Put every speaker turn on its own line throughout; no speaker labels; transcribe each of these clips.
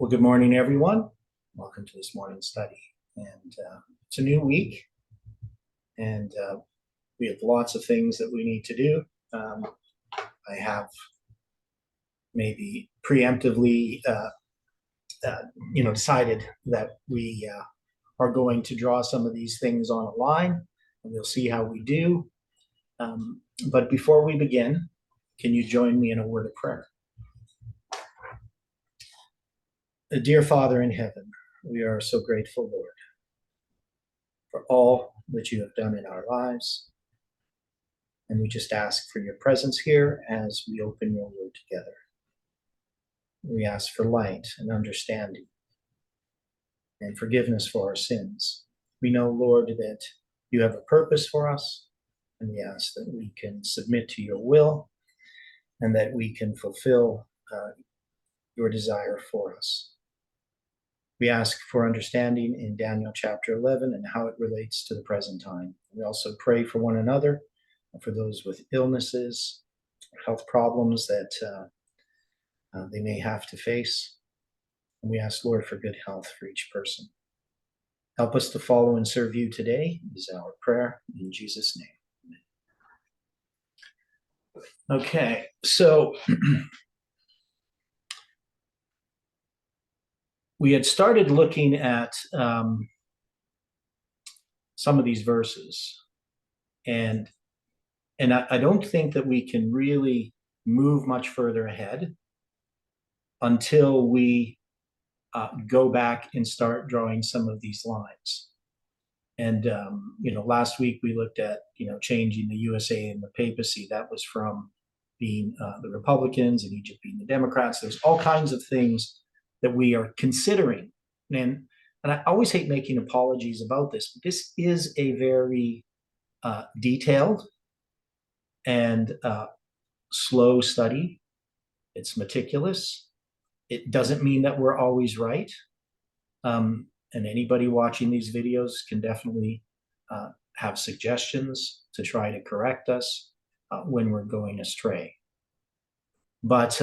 Well, good morning, everyone. Welcome to this morning study. And it's a new week, and we have lots of things that we need to do. I have maybe preemptively, decided that we are going to draw some of these things on a line, and we'll see how we do. But before we begin, can you join me in a word of prayer? Dear Father in heaven, we are so grateful, Lord, for all that you have done in our lives. And we just ask for your presence here as we open your word together. We ask for light and understanding and forgiveness for our sins. We know, Lord, that you have a purpose for us, and we ask that we can submit to your will and that we can fulfill your desire for us. We ask for understanding in Daniel chapter 11 and how it relates to the present time. We also pray for one another, for those with illnesses, health problems that they may have to face. And we ask, Lord, for good health for each person. Help us to follow and serve you today is our prayer in Jesus' name. Amen. Okay, so we had started looking at some of these verses, and I don't think that we can really move much further ahead until we go back and start drawing some of these lines. And last week we looked at changing the USA and the papacy. That was from being the Republicans and Egypt being the Democrats. There's all kinds of things that we are considering, and I always hate making apologies about this, but this is a very detailed and slow study. It's meticulous. It doesn't mean that we're always right. And anybody watching these videos can definitely have suggestions to try to correct us when we're going astray. But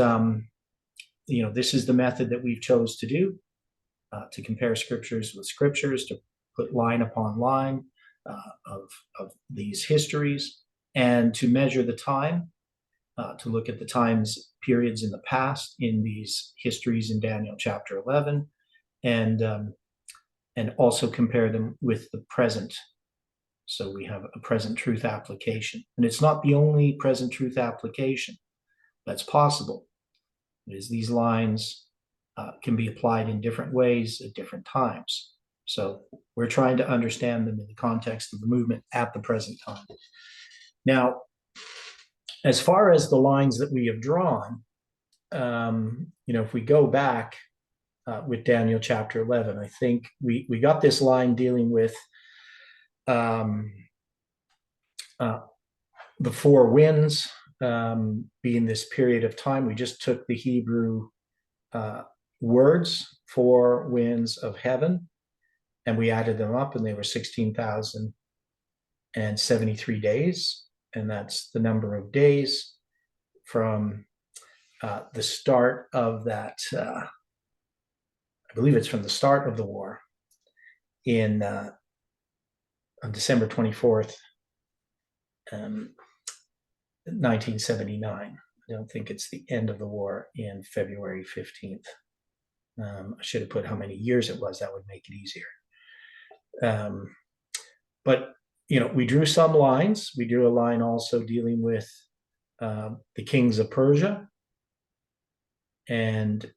this is the method that we've chose to do, to compare scriptures with scriptures, to put line upon line of these histories, and to measure the time, to look at the times periods in the past in these histories in Daniel chapter 11, and also compare them with the present. So we have a present truth application. And it's not the only present truth application that's possible. It is these lines can be applied in different ways at different times. So we're trying to understand them in the context of the movement at the present time. Now, as far as the lines that we have drawn, if we go back with Daniel chapter 11, I think we got this line dealing with the four winds being this period of time. We just took the Hebrew words, four winds of heaven, and we added them up, and they were 16,073 days. And that's the number of days from the start of that, I believe it's from the start of the war on December 24th, 1979. I don't think it's the end of the war in February 15th. I should have put how many years it was. That would make it easier. But we drew some lines. We drew a line also dealing with the kings of Persia, and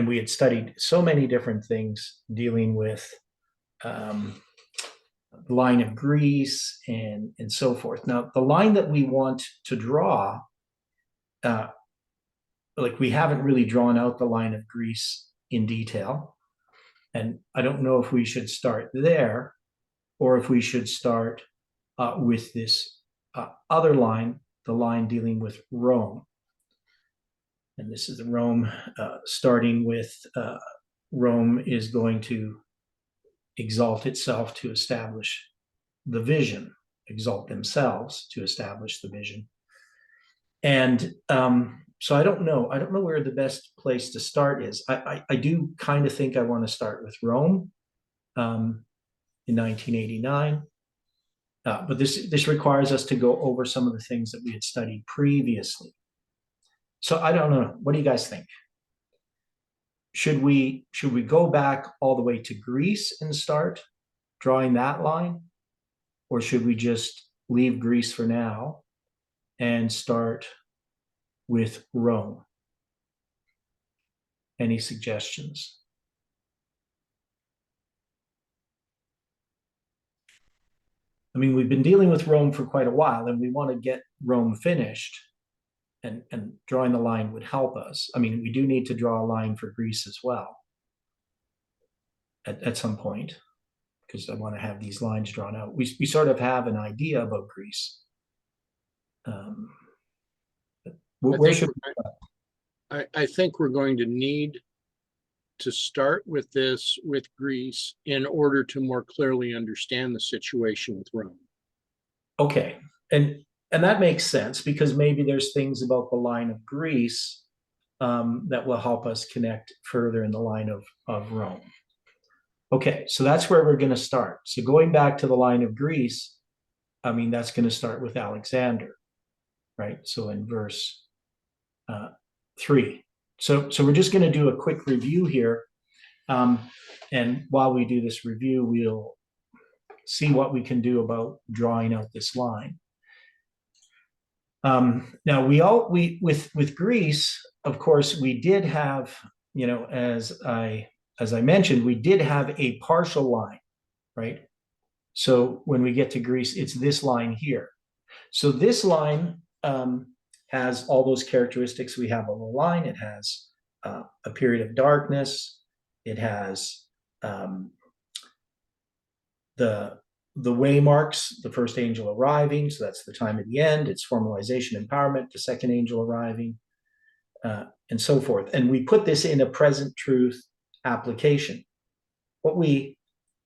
we had studied so many different things dealing with the line of Greece and so forth. Now, the line that we want to draw, we haven't really drawn out the line of Greece in detail, and I don't know if we should start there or if we should start with this other line, the line dealing with Rome. And this is the Rome, starting with Rome is going to exalt itself to establish the vision, exalt themselves to establish the vision. And So I don't know. I don't know where the best place to start is. I do kind of think I want to start with Rome in 1989. But this requires us to go over some of the things that we had studied previously. So I don't know. What do you guys think? Should we go back all the way to Greece and start drawing that line? Or should we just leave Greece for now and start with Rome? Any suggestions? I mean, we've been dealing with Rome for quite a while, and we want to get Rome finished, and drawing the line would help us. I mean, we do need to draw a line for Greece as well at some point, because I want to have these lines drawn out. We sort of have an idea about Greece. Where should
I think we're going to need to start with this with Greece in order to more clearly understand the situation with Rome.
Okay, and that makes sense, because maybe there's things about the line of Greece that will help us connect further in the line of Rome. Okay, so that's where we're going to start. So going back to the line of Greece, I mean, that's going to start with Alexander, right? So in verse 3. So we're just going to do a quick review here. And while we do this review, we'll see what we can do about drawing out this line. Now with Greece, of course, we did have, as I mentioned, we did have a partial line, right? So when we get to Greece, it's this line here. So this line has all those characteristics we have on the line. It has a period of darkness. It has the way marks, the first angel arriving, so that's the time of the end. It's formalization, empowerment, the second angel arriving, and so forth. And we put this in a present truth application. What we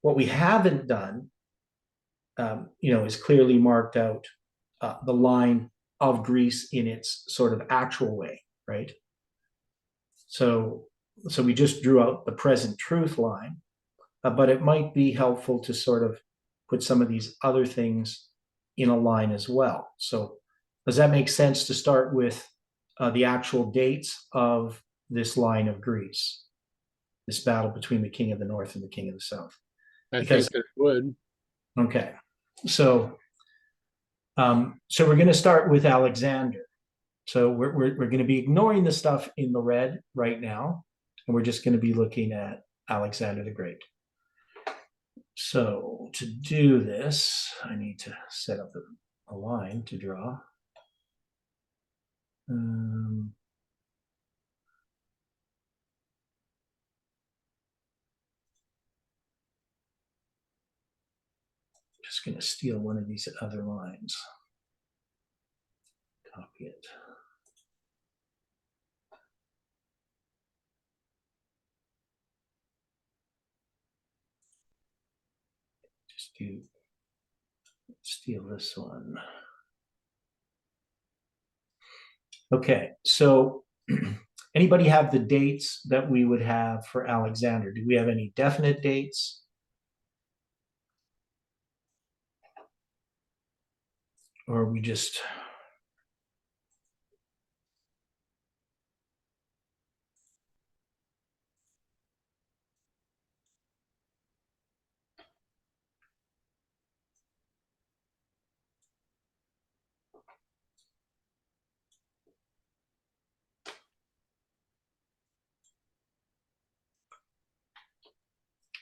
haven't done, is clearly marked out the line of Greece in its sort of actual way, right? So we just drew out the present truth line, but it might be helpful to sort of put some of these other things in a line as well. So does that make sense to start with the actual dates of this line of Greece, this battle between the king of the north and the king of the south?
I think it would.
Okay, so we're going to start with Alexander. So we're going to be ignoring the stuff in the red right now, and we're just going to be looking at Alexander the Great. So to do this, I need to set up a line to draw. Just going to steal one of these other lines. Copy it. Just steal this one. Okay, so anybody have the dates that we would have for Alexander? Do we have any definite dates? Or are we just...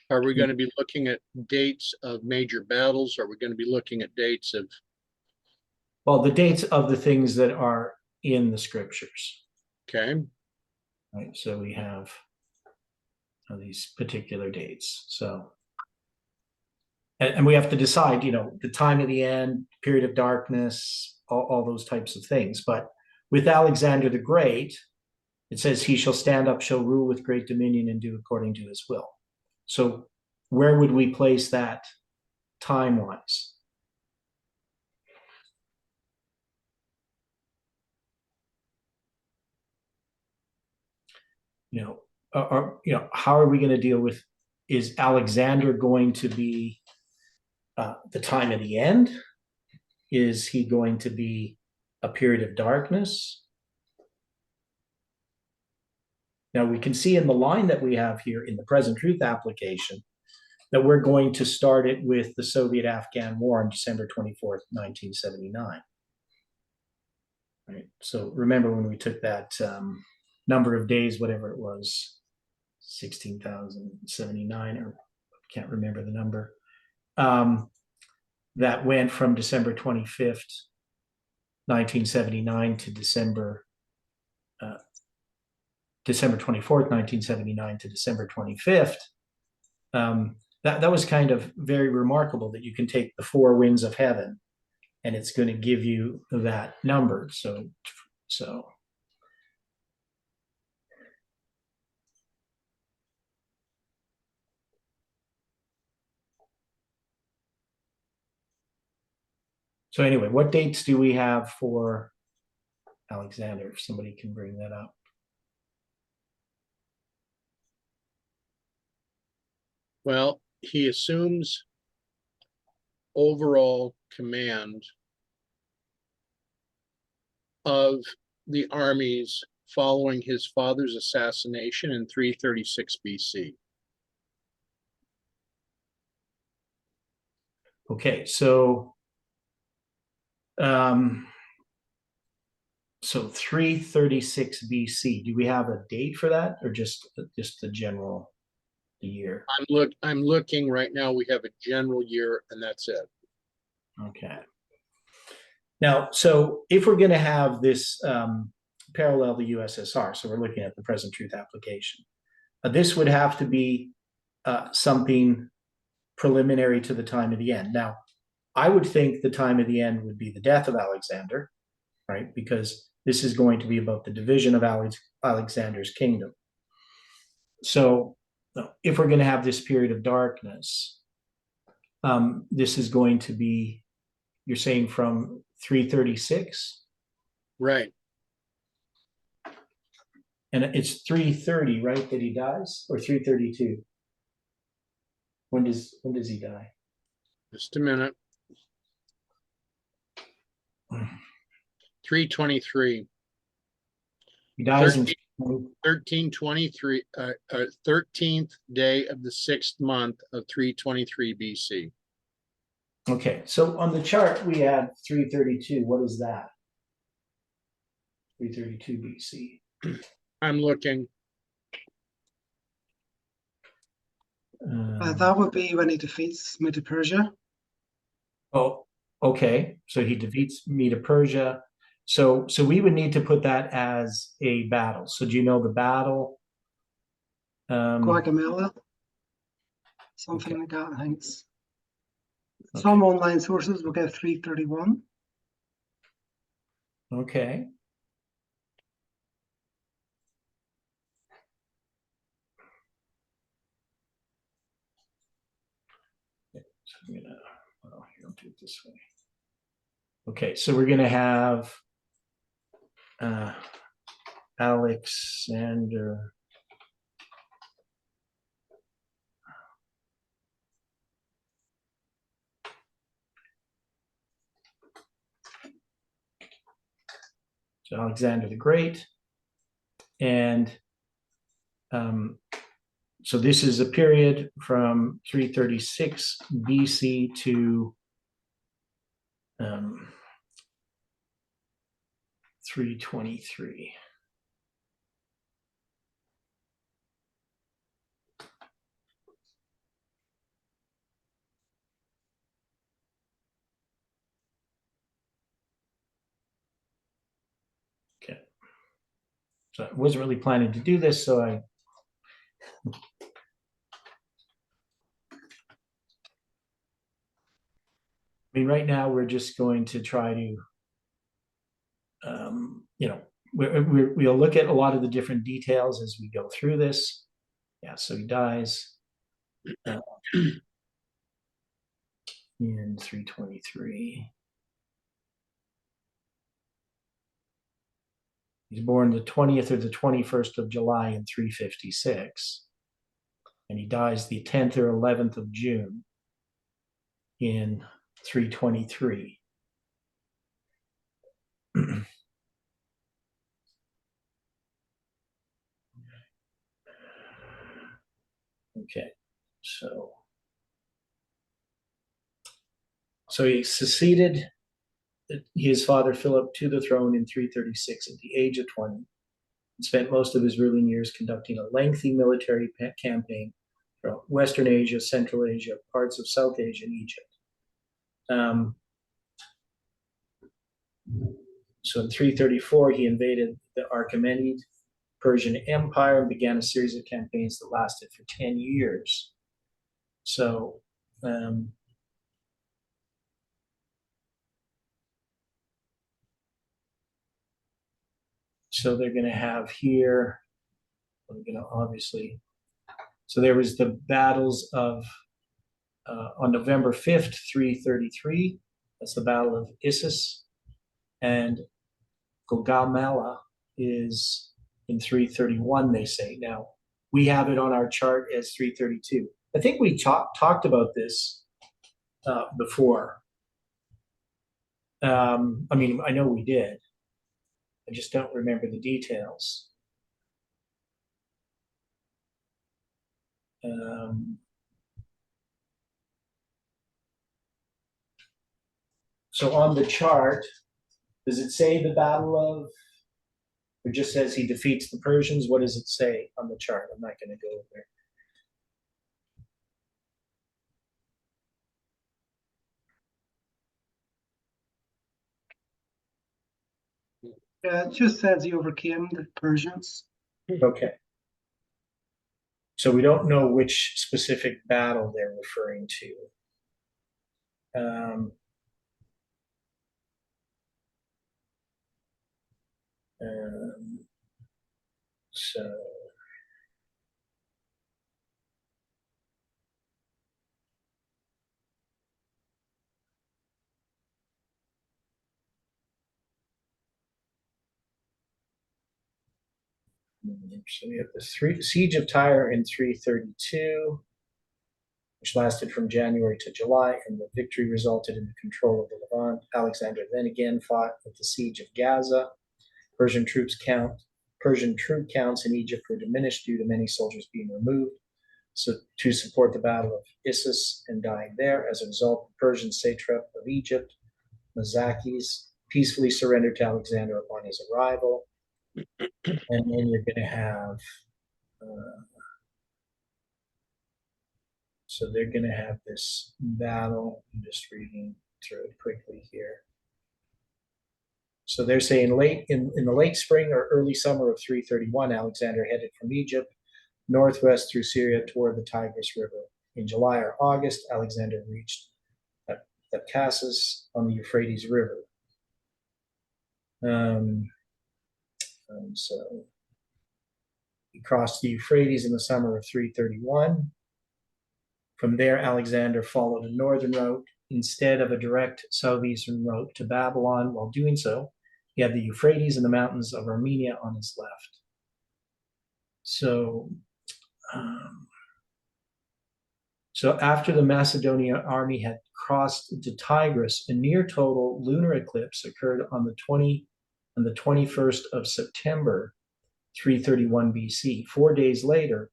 Are we going to be looking at dates of major battles? Are we going to be looking at dates of...
Well, the dates of the things that are in the scriptures.
Okay.
Right, so we have these particular dates. So, and we have to decide, the time of the end, period of darkness, all those types of things. But with Alexander the Great, it says he shall stand up, shall rule with great dominion, and do according to his will. So where would we place that time-wise? how are we going to deal with, is Alexander going to be the time of the end? Is he going to be a period of darkness? Now we can see in the line that we have here in the present truth application that we're going to start it with the Soviet-Afghan War on December 24th, 1979. Right. So remember when we took that number of days, whatever it was, 16,079, or I can't remember the number, that went from December 25th, 1979 to December 24th, 1979 to December 25th. That was kind of very remarkable, that you can take the four winds of heaven and it's going to give you that number. So anyway, what dates do we have for Alexander? If somebody can bring that up.
Well, he assumes overall command of the armies following his father's assassination in 336 BC.
Okay, so 336 BC. Do we have a date for that, or just the general year?
I'm looking right now. We have a general year, and that's it.
Okay. Now, so if we're going to have this parallel the USSR, so we're looking at the present truth application, this would have to be something preliminary to the time of the end. Now, I would think the time of the end would be the death of Alexander, right? Because this is going to be about the division of Alexander's kingdom. So if we're going to have this period of darkness, this is going to be, you're saying, from 336?
Right.
And it's 330, right, that he dies? Or 332? When does he die?
Just a minute. 323.
He dies
1323, 13th day of the 6th month of 323 BC.
Okay, so on the chart we had 332. What is that? 332 BC.
I'm looking.
That would be when he defeats Medo-Persia.
Oh, okay. So he defeats Medo-Persia. So we would need to put that as a battle. So do you know the battle?
Gaugamela. Something
Okay.
like that, I think.
Okay.
Some online sources will get 331.
Okay. So I'm gonna, well, here, I'll do it this way. Okay, so we're gonna have Alexander. So Alexander the Great. And so this is a period from 336 BC to 323. Okay. So I wasn't really planning to do this, so I mean, right now we're just going to try to, we'll look at a lot of the different details as we go through this. Yeah, so he dies in 323. He's born the 20th or the 21st of July in 356. And he dies the 10th or 11th of June in 323. Okay, so he succeeded his father Philip to the throne in 336 at the age of 20, and spent most of his ruling years conducting a lengthy military campaign throughout Western Asia, Central Asia, parts of South Asia, and Egypt. So in 334, he invaded the Achaemenid Persian Empire and began a series of campaigns that lasted for 10 years. So so they're going to have here, we're going to obviously, so there was the battles of, on November 5th, 333, that's the Battle of Issus, and Gaugamela is in 331, they say. Now, we have it on our chart as 332. I think we talked about this before. I mean, I know we did. I just don't remember the details. So on the chart, does it say the Battle of, or just says he defeats the Persians? What does it say on the chart? I'm not going to go there.
It just says he overcame the Persians.
Okay. So we don't know which specific battle they're referring to. So we have the Siege of Tyre in 332, which lasted from January to July, and the victory resulted in the control of the Levant. Alexander then again fought at the Siege of Gaza. Persian troop counts in Egypt were diminished due to many soldiers being removed so to support the Battle of Issus and dying there. As a result, the Persian satrap of Egypt, Mazakis, peacefully surrendered to Alexander upon his arrival. And then you're going to have, so they're going to have this battle. I'm just reading through it quickly here. So they're saying in the late spring or early summer of 331, Alexander headed from Egypt northwest through Syria toward the Tigris River. In July or August, Alexander reached Thapsacus on the Euphrates River. So he crossed the Euphrates in the summer of 331. From there, Alexander followed a northern route instead of a direct southeastern route to Babylon. While doing so, he had the Euphrates and the mountains of Armenia on his left. So after the Macedonian army had crossed the Tigris, a near total lunar eclipse occurred on the 21st of September, 331 BC. 4 days later,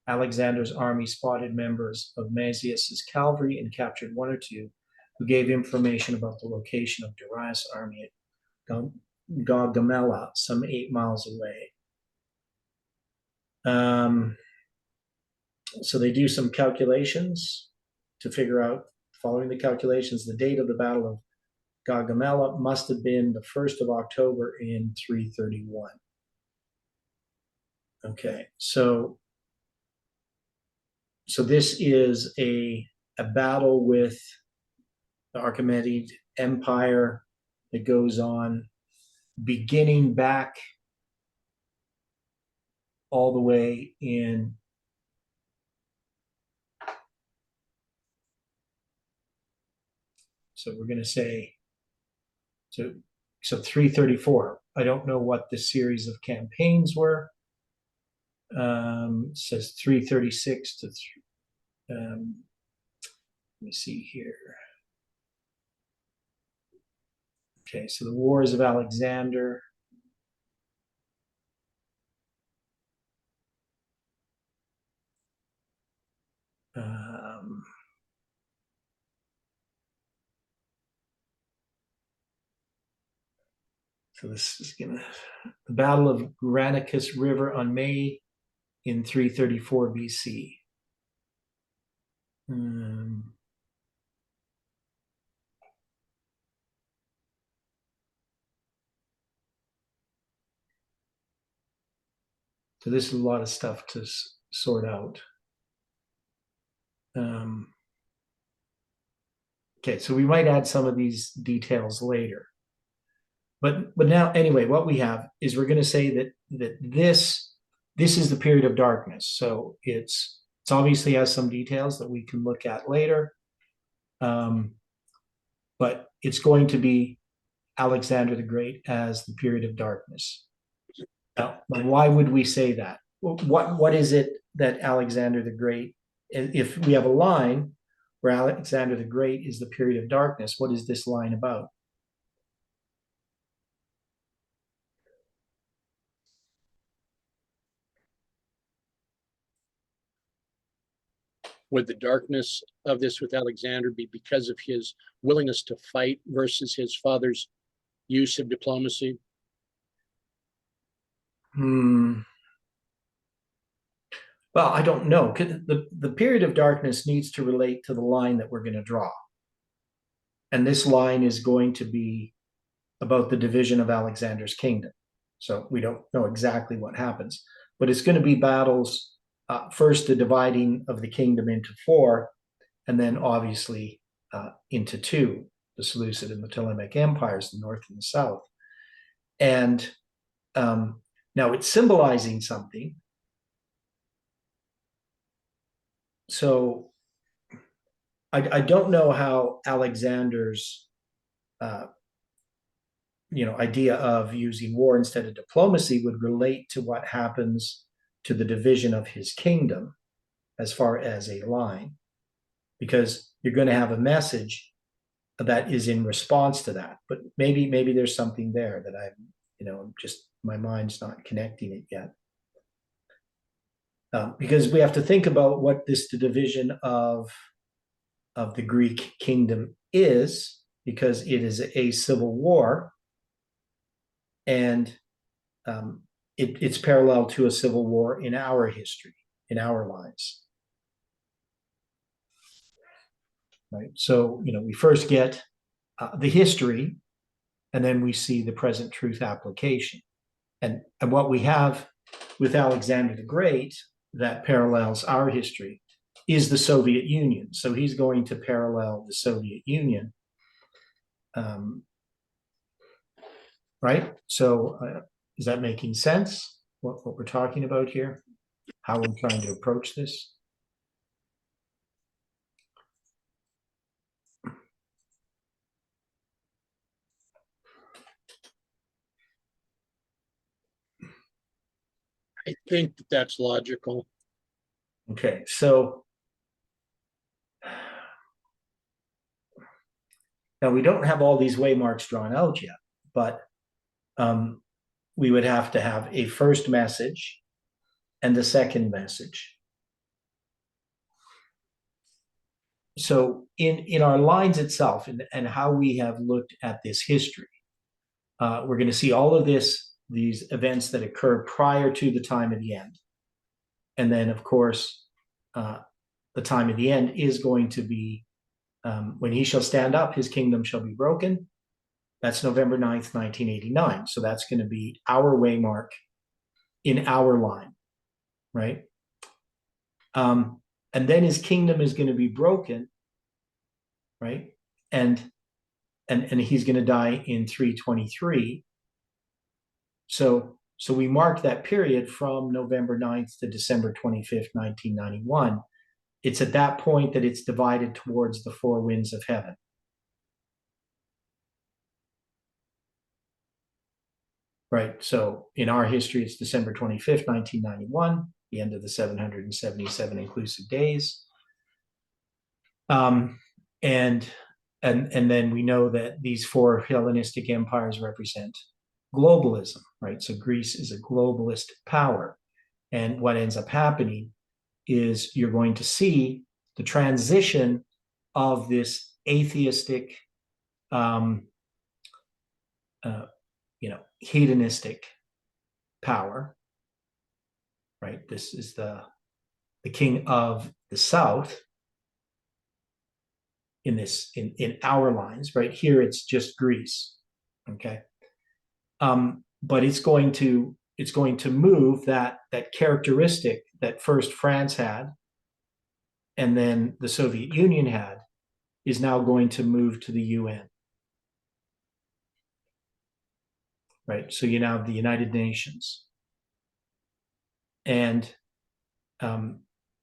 Alexander's army spotted members of Mazius's cavalry and captured one or two who gave information about the location of Darius' army at Gaugamela, some 8 miles away. So they do some calculations to figure out, following the calculations, the date of the Battle of Gaugamela must have been the 1st of October in 331. Okay, so this is a battle with the Achaemenid Empire that goes on beginning back all the way in so we're going to say so 334. I don't know what the series of campaigns were. It says 336 to let me see here. Okay, so the Wars of Alexander. So this is the Battle of Granicus River on May in 334 BC. So this is a lot of stuff to sort out. Okay, so we might add some of these details later. But now, anyway, what we have is we're going to say that this is the period of darkness. So it's obviously has some details that we can look at later. But it's going to be Alexander the Great as the period of darkness. Now, why would we say that? What is it that Alexander the Great, if we have a line where Alexander the Great is the period of darkness, what is this line about?
Would the darkness of this with Alexander be because of his willingness to fight versus his father's use of diplomacy?
Well, I don't know. The period of darkness needs to relate to the line that we're going to draw. And this line is going to be about the division of Alexander's kingdom. So we don't know exactly what happens, but it's going to be battles. First, the dividing of the kingdom into 4, and then obviously into 2, the Seleucid and the Ptolemaic empires, the north and the south. And now it's symbolizing something. So I don't know how Alexander's idea of using war instead of diplomacy would relate to what happens to the division of his kingdom as far as a line, because you're going to have a message that is in response to that. But maybe there's something there that just my mind's not connecting it yet. Because we have to think about what the division of the Greek kingdom is, because it is a civil war, and it's parallel to a civil war in our history, in our lives. Right. So, we first get the history, and then we see the present truth application. And what we have with Alexander the Great that parallels our history is the Soviet Union. So he's going to parallel the Soviet Union. Right? So is that making sense, what we're talking about here? How we're trying to approach this?
I think that's logical.
Okay, so now we don't have all these waymarks drawn out yet, but we would have to have a first message and a second message. So in our lines itself and how we have looked at this history, we're going to see all of these events that occur prior to the time of the end. And then, of course, the time of the end is going to be when he shall stand up, his kingdom shall be broken. That's November 9th, 1989. So that's going to be our waymark in our line, right? And then his kingdom is going to be broken, right? And he's going to die in 323. So we mark that period from November 9th to December 25th, 1991. It's at that point that it's divided towards the 4 winds of heaven. right? So in our history, it's December 25th, 1991, the end of the 777 inclusive days. Um, and then we know that these four Hellenistic empires represent globalism, right? So Greece is a globalist power. And what ends up happening is you're going to see the transition of this atheistic, um, hedonistic power, right? This is the king of the South in our lines, right? Here it's just Greece, okay? But it's going to move that characteristic that first France had, and then the Soviet Union had, is now going to move to the UN, right? So you now have the United Nations, and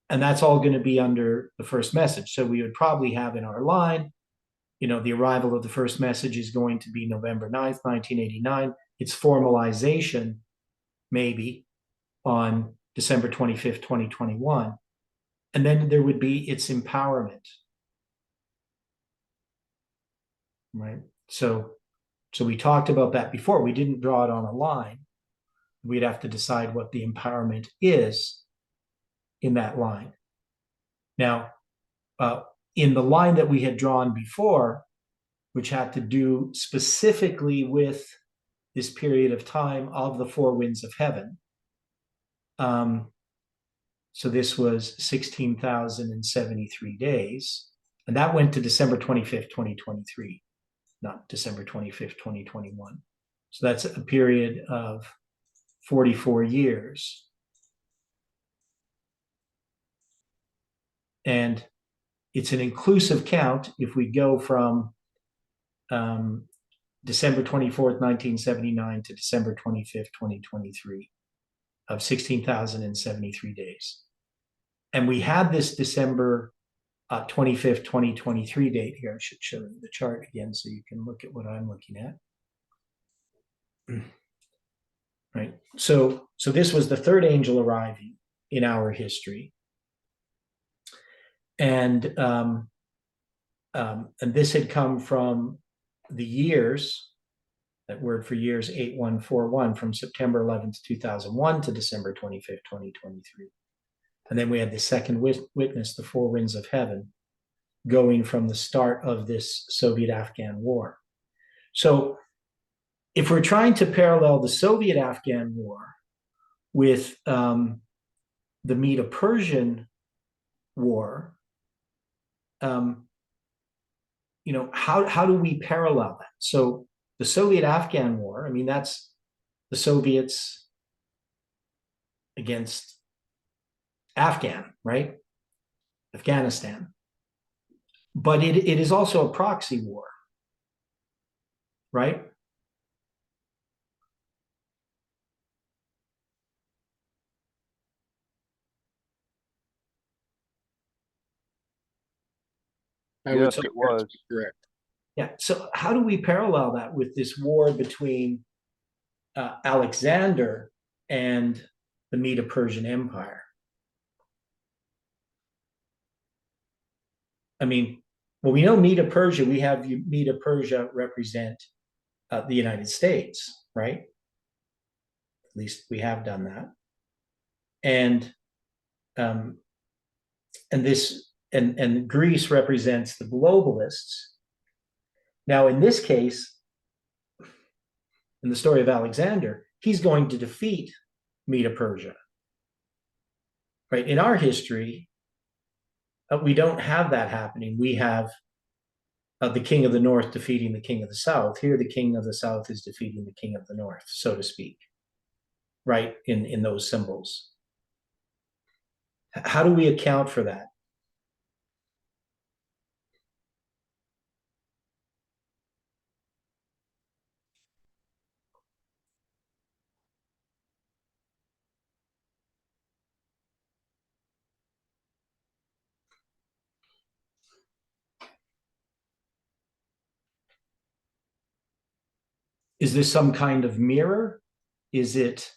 that's all going to be under the first message. So we would probably have in our line, the arrival of the first message is going to be November 9th, 1989. Its formalization maybe on December 25th, 2021. And then there would be its empowerment, right? So we talked about that before. We didn't draw it on a line. We'd have to decide what the empowerment is in that line. Now, in the line that we had drawn before, which had to do specifically with this period of time of the four winds of heaven. So this was 16,073 days, and that went to December 25th, 2023, not December 25th, 2021. So that's a period of 44 years. And it's an inclusive count if we go from December 24th, 1979 to December 25th, 2023, of 16,073 days. And we had this December 25th, 2023 date here. I should show you the chart again so you can look at what I'm looking at. Right. So this was the third angel arriving in our history. And this had come from the years, that word for years, 8141, from September 11th, 2001 to December 25th, 2023. And then we had the second witness, the four winds of heaven, going from the start of this Soviet-Afghan war. So if we're trying to parallel the Soviet-Afghan war with the Medo-Persian war, how do we parallel that? So the Soviet-Afghan war, that's the Soviets against Afghan, right? Afghanistan. But it is also a proxy war, right?
I would
Yes,
say
it was.
that's correct.
Yeah. So how do we parallel that with this war between Alexander and the Medo-Persian Empire? Well, we know Medo-Persia, we have Medo-Persia represent the United States, right? At least we have done that. And Greece represents the globalists. Now, in this case, in the story of Alexander, he's going to defeat Medo-Persia. Right? In our history, we don't have that happening. We have the king of the north defeating the king of the south. Here, the king of the south is defeating the king of the north, so to speak, right? In those symbols. How do we account for that? Is this some kind of mirror Is it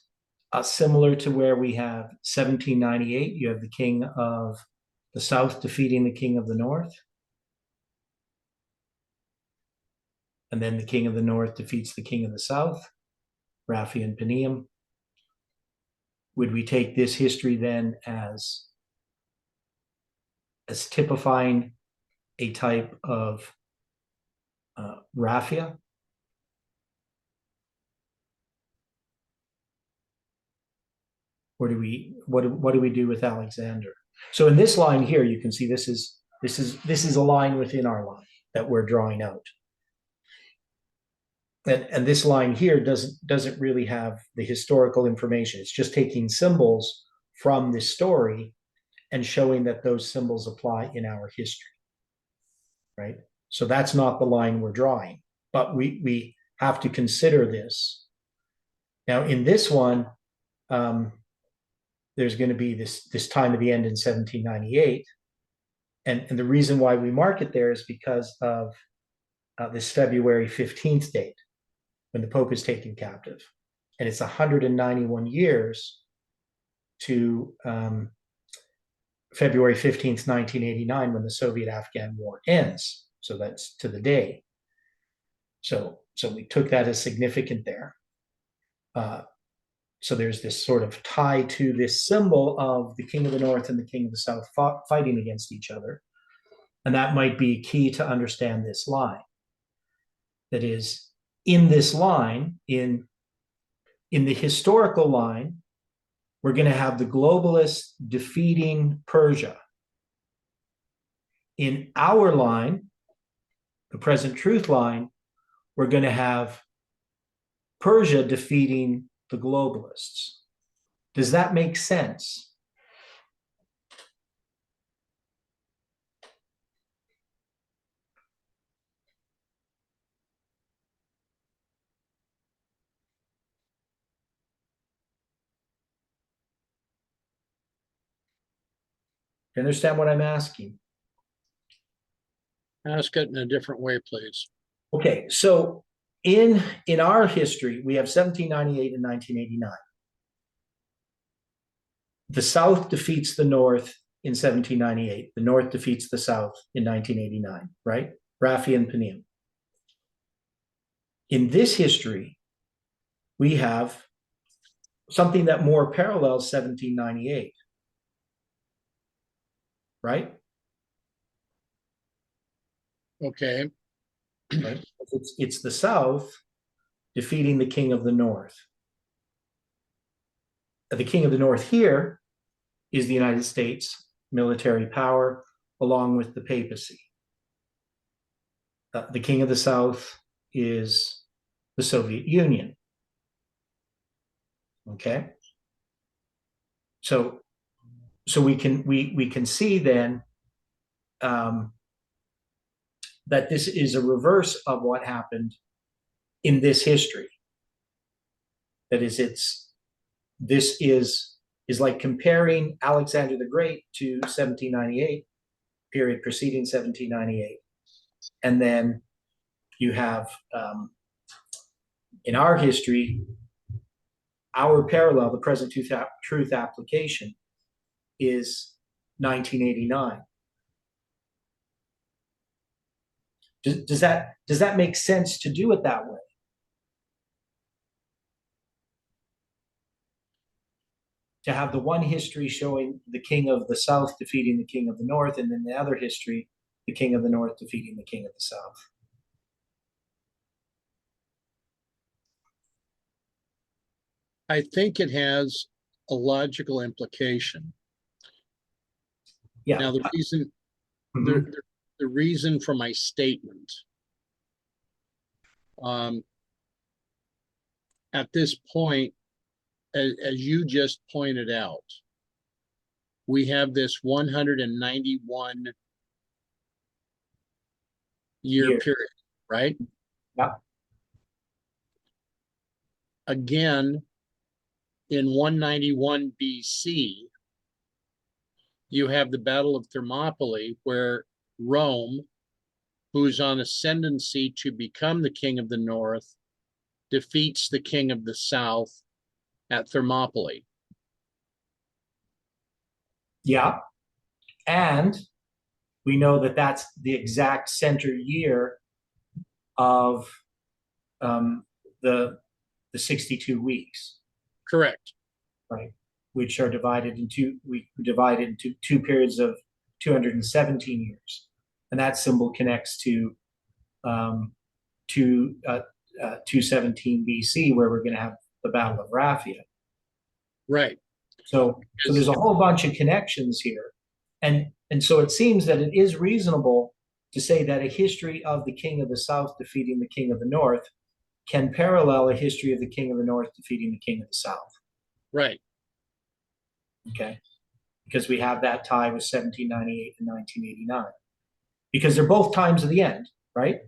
similar to where we have 1798? You have the king of the south defeating the king of the north. And then the king of the north defeats the king of the south, Raphi and Panium. Would we take this history then as typifying a type of raffia? Or do we what do we do with Alexander? So in this line here, you can see this is a line within our line that we're drawing out. And this line here doesn't really have the historical information. It's just taking symbols from this story and showing that those symbols apply in our history, right? So that's not the line we're drawing, but we have to consider this. Now in this one, there's going to be this time of the end in 1798. And the reason why we mark it there is because of this February 15th date, when the Pope is taken captive. And it's 191 years to February 15th, 1989, when the Soviet-Afghan War ends. So that's to the day. So we took that as significant there. So there's this sort of tie to this symbol of the king of the north and the king of the south fighting against each other. And that might be key to understand this line. That is, in this line, in the historical line, we're going to have the globalists defeating Persia. In our line, the present truth line, we're going to have Persia defeating the globalists. Does that make sense? You understand what I'm asking?
Ask it in a different way, please.
Okay, so in our history, we have 1798 and 1989. The South defeats the North in 1798. The North defeats the South in 1989, right? Raphi and Panium. In this history, we have something that more parallels 1798, right?
Okay.
Right? It's the South defeating the king of the North. The king of the North here is the United States military power, along with the papacy. The king of the South is the Soviet Union. Okay, so we can see then that this is a reverse of what happened in this history. That is, this is like comparing Alexander the Great to 1798, period preceding 1798. And then you have, in our history, our parallel, the present truth application, is 1989. Does that make sense to do it that way? To have the one history showing the king of the south defeating the king of the north, and then the other history, the king of the north defeating the king of the south.
I think it has a logical implication.
Yeah.
Now, the reason,
Mhm.
the reason for my statement, at this point, as you just pointed out, we have this 191 year period, right?
Yeah.
Again, in 191 BC, you have the Battle of Thermopylae, where Rome, who's on ascendancy to become the king of the north, defeats the king of the south at Thermopylae.
Yeah. And we know that that's the exact center year of the 62 weeks,
Correct.
right? Which are divided into two periods of 217 years. And that symbol connects to 217 BC, where we're going to have the Battle of Raphia.
Right.
So there's a whole bunch of connections here. And so it seems that it is reasonable to say that a history of the king of the south defeating the king of the north can parallel a history of the king of the north defeating the king of the south.
Right.
Okay. Because we have that tie with 1798 and 1989. Because they're both times of the end, right?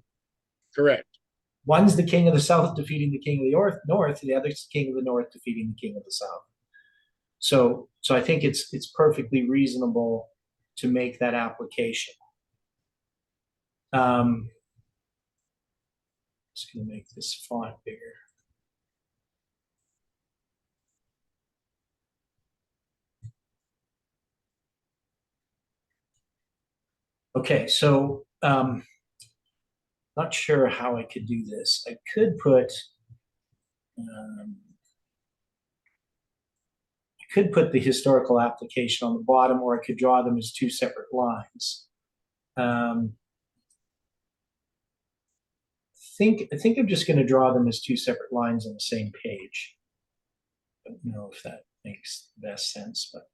Correct.
One's the king of the south defeating the king of the north, the other's the king of the north defeating the king of the south. So I think it's perfectly reasonable to make that application. Just going to make this font bigger. Okay, so not sure how I could do this. I could put the historical application on the bottom, or I could draw them as two separate lines. I think I'm just going to draw them as two separate lines on the same page. I don't know if that makes the best sense, but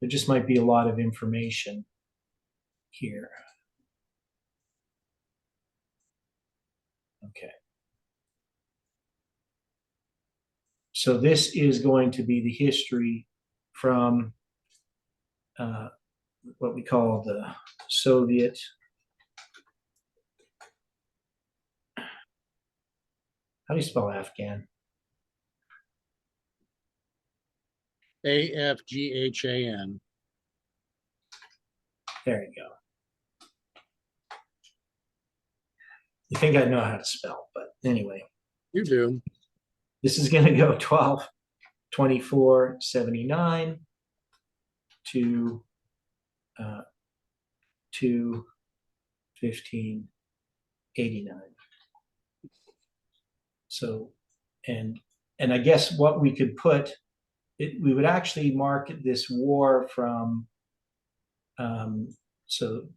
there just might be a lot of information here. Okay. So this is going to be the history from what we call the Soviet how do you spell Afghan?
AFGHAN.
There you go. You think I know how to spell, but anyway.
You do.
This is going to go 12/24/79 to 2/15/89. So, and I guess what we could put, we would actually mark this war from, so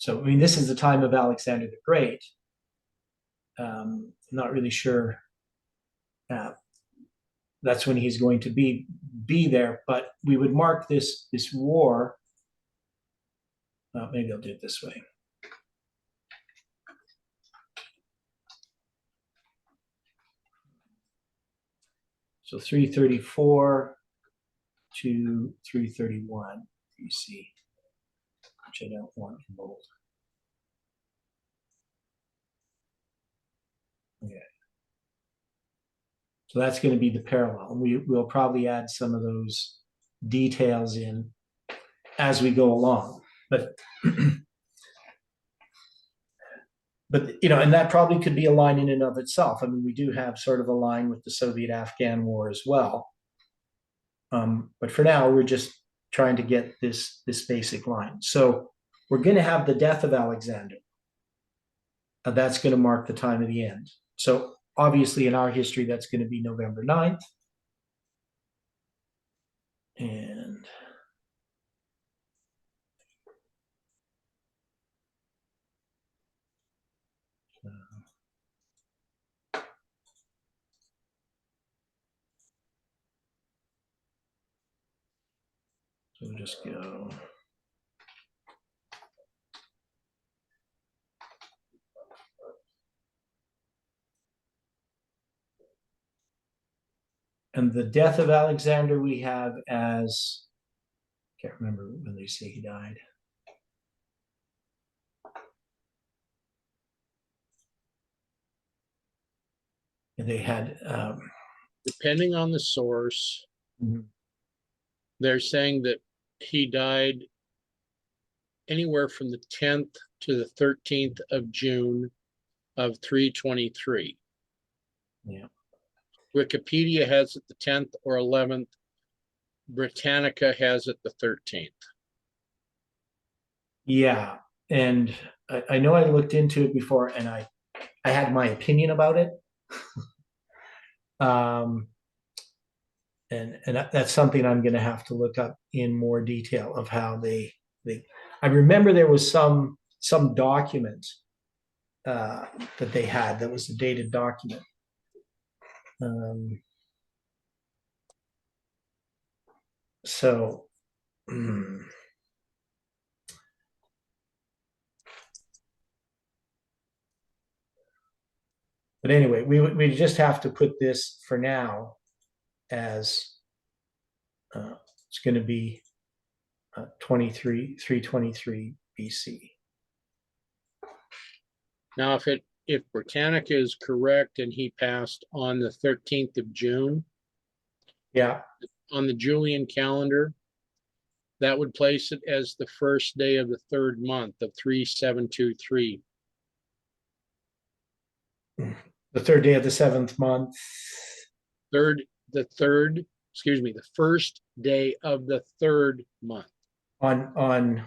I mean, this is the time of Alexander the Great. I'm not really sure that's when he's going to be there, but we would mark this war. Maybe I'll do it this way. So 334 to 331 BC, which I don't want in bold. Okay. So that's going to be the parallel. We'll probably add some of those details in as we go along. But you know, and that probably could be a line in and of itself. I mean, we do have sort of a line with the Soviet-Afghan War as well. But for now, we're just trying to get this basic line. So we're going to have the death of Alexander. That's going to mark the time of the end. So obviously in our history, that's going to be November 9th. And so we'll just go. And the death of Alexander we have as, can't remember when they say he died. And they had
Depending on the source, they're saying that he died anywhere from the 10th to the 13th of June of 323.
Yeah.
Wikipedia has it the 10th or 11th. Britannica has it the 13th.
Yeah, and I know I looked into it before, and I had my opinion about it. And that's something I'm going to have to look up in more detail of how they. I remember there was some document that they had that was a dated document. So. But anyway, we just have to put this for now as it's going to be 323 BC.
Now, if Britannica is correct and he passed on the 13th of June
Yeah,
on the Julian calendar, that would place it as the first day of the third month of 3723.
the third day of the seventh month.
The first day of the third month.
On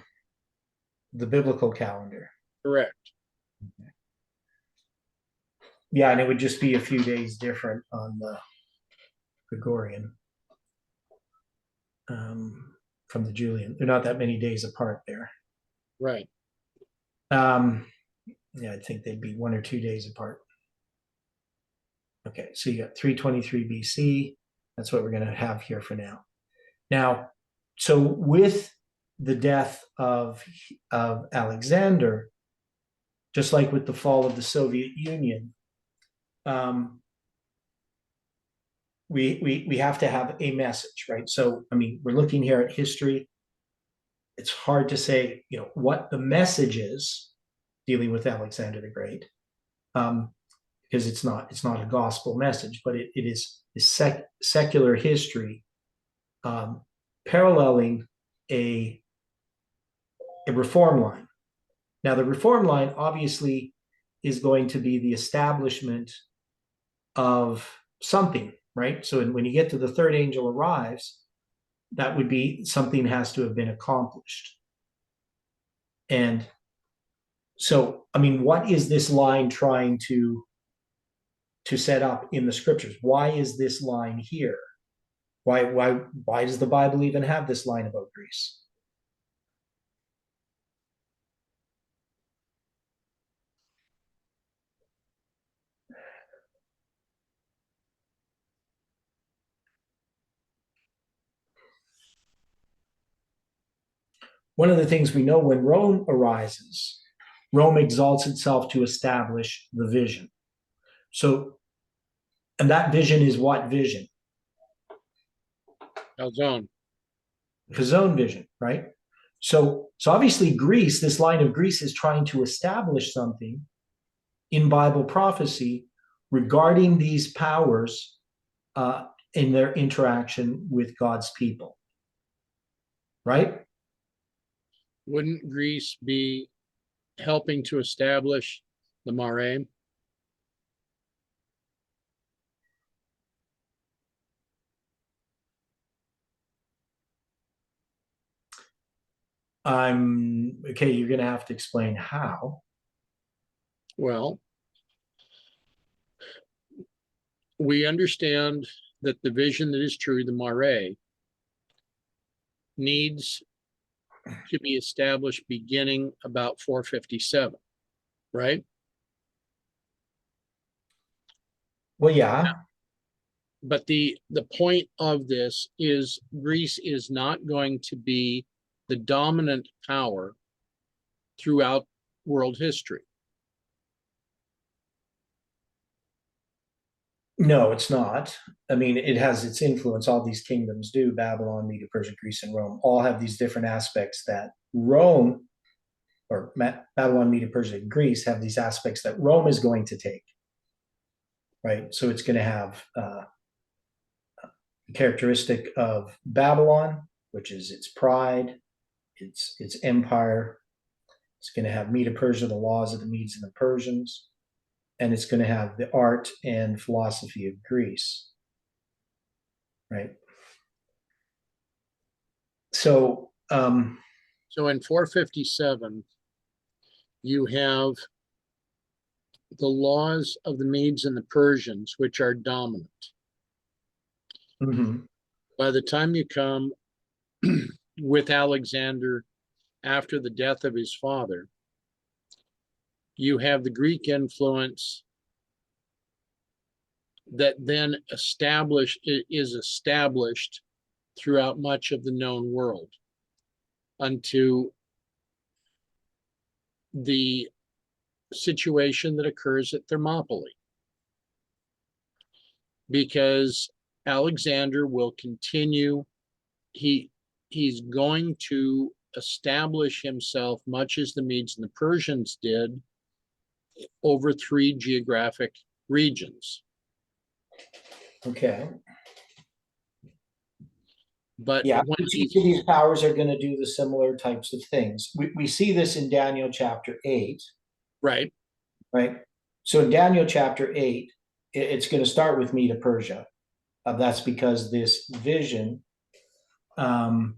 the biblical calendar.
Correct.
Yeah, and it would just be a few days different on the Gregorian from the Julian. They're not that many days apart there.
Right.
Yeah, I think they'd be 1 or 2 days apart. Okay, so you got 323 BC. That's what we're going to have here for now. Now, so with the death of Alexander, just like with the fall of the Soviet Union, we have to have a message, right? So, I mean, we're looking here at history. It's hard to say, what the message is dealing with Alexander the Great, because it's not a gospel message, but it is secular history paralleling a reform line. Now, the reform line obviously is going to be the establishment of something, right? So when you get to the third angel arrives, that would be something has to have been accomplished. And so, I mean, what is this line trying to set up in the scriptures? Why is this line here? Why does the Bible even have this line about Greece? One of the things we know, when Rome arises, Rome exalts itself to establish the vision. So, and that vision is what vision?
Calzone.
Calzone vision, right? So obviously Greece, this line of Greece, is trying to establish something in Bible prophecy regarding these powers in their interaction with God's people, right?
Wouldn't Greece be helping to establish the Mare?
Okay, you're going to have to explain how.
Well, we understand that the vision that is true, the Mare, needs to be established beginning about 457, right?
Well, yeah.
But the point of this is Greece is not going to be the dominant power throughout world history.
No, it's not. I mean, it has its influence. All these kingdoms do. Babylon, Media, Persia, Greece, and Rome all have these different aspects that Rome, or Babylon, Media, Persia, and Greece have these aspects that Rome is going to take, right? So it's going to have the characteristic of Babylon, which is its pride, its empire. It's going to have Media, Persia, the laws of the Medes and the Persians. and it's going to have the art and philosophy of Greece, right? So,
So in 457, you have the laws of the Medes and the Persians, which are dominant.
mhm,
By the time you come with Alexander after the death of his father, you have the Greek influence that then is established throughout much of the known world unto the situation that occurs at Thermopylae. Because Alexander will continue, he's going to establish himself, much as the Medes and the Persians did, over 3 geographic regions.
okay.
But
Yeah,
when
each of these powers are going to do the similar types of things. We see this in Daniel chapter 8,
right,
right? So in Daniel chapter 8, it's going to start with Medo Persia. That's because this vision, now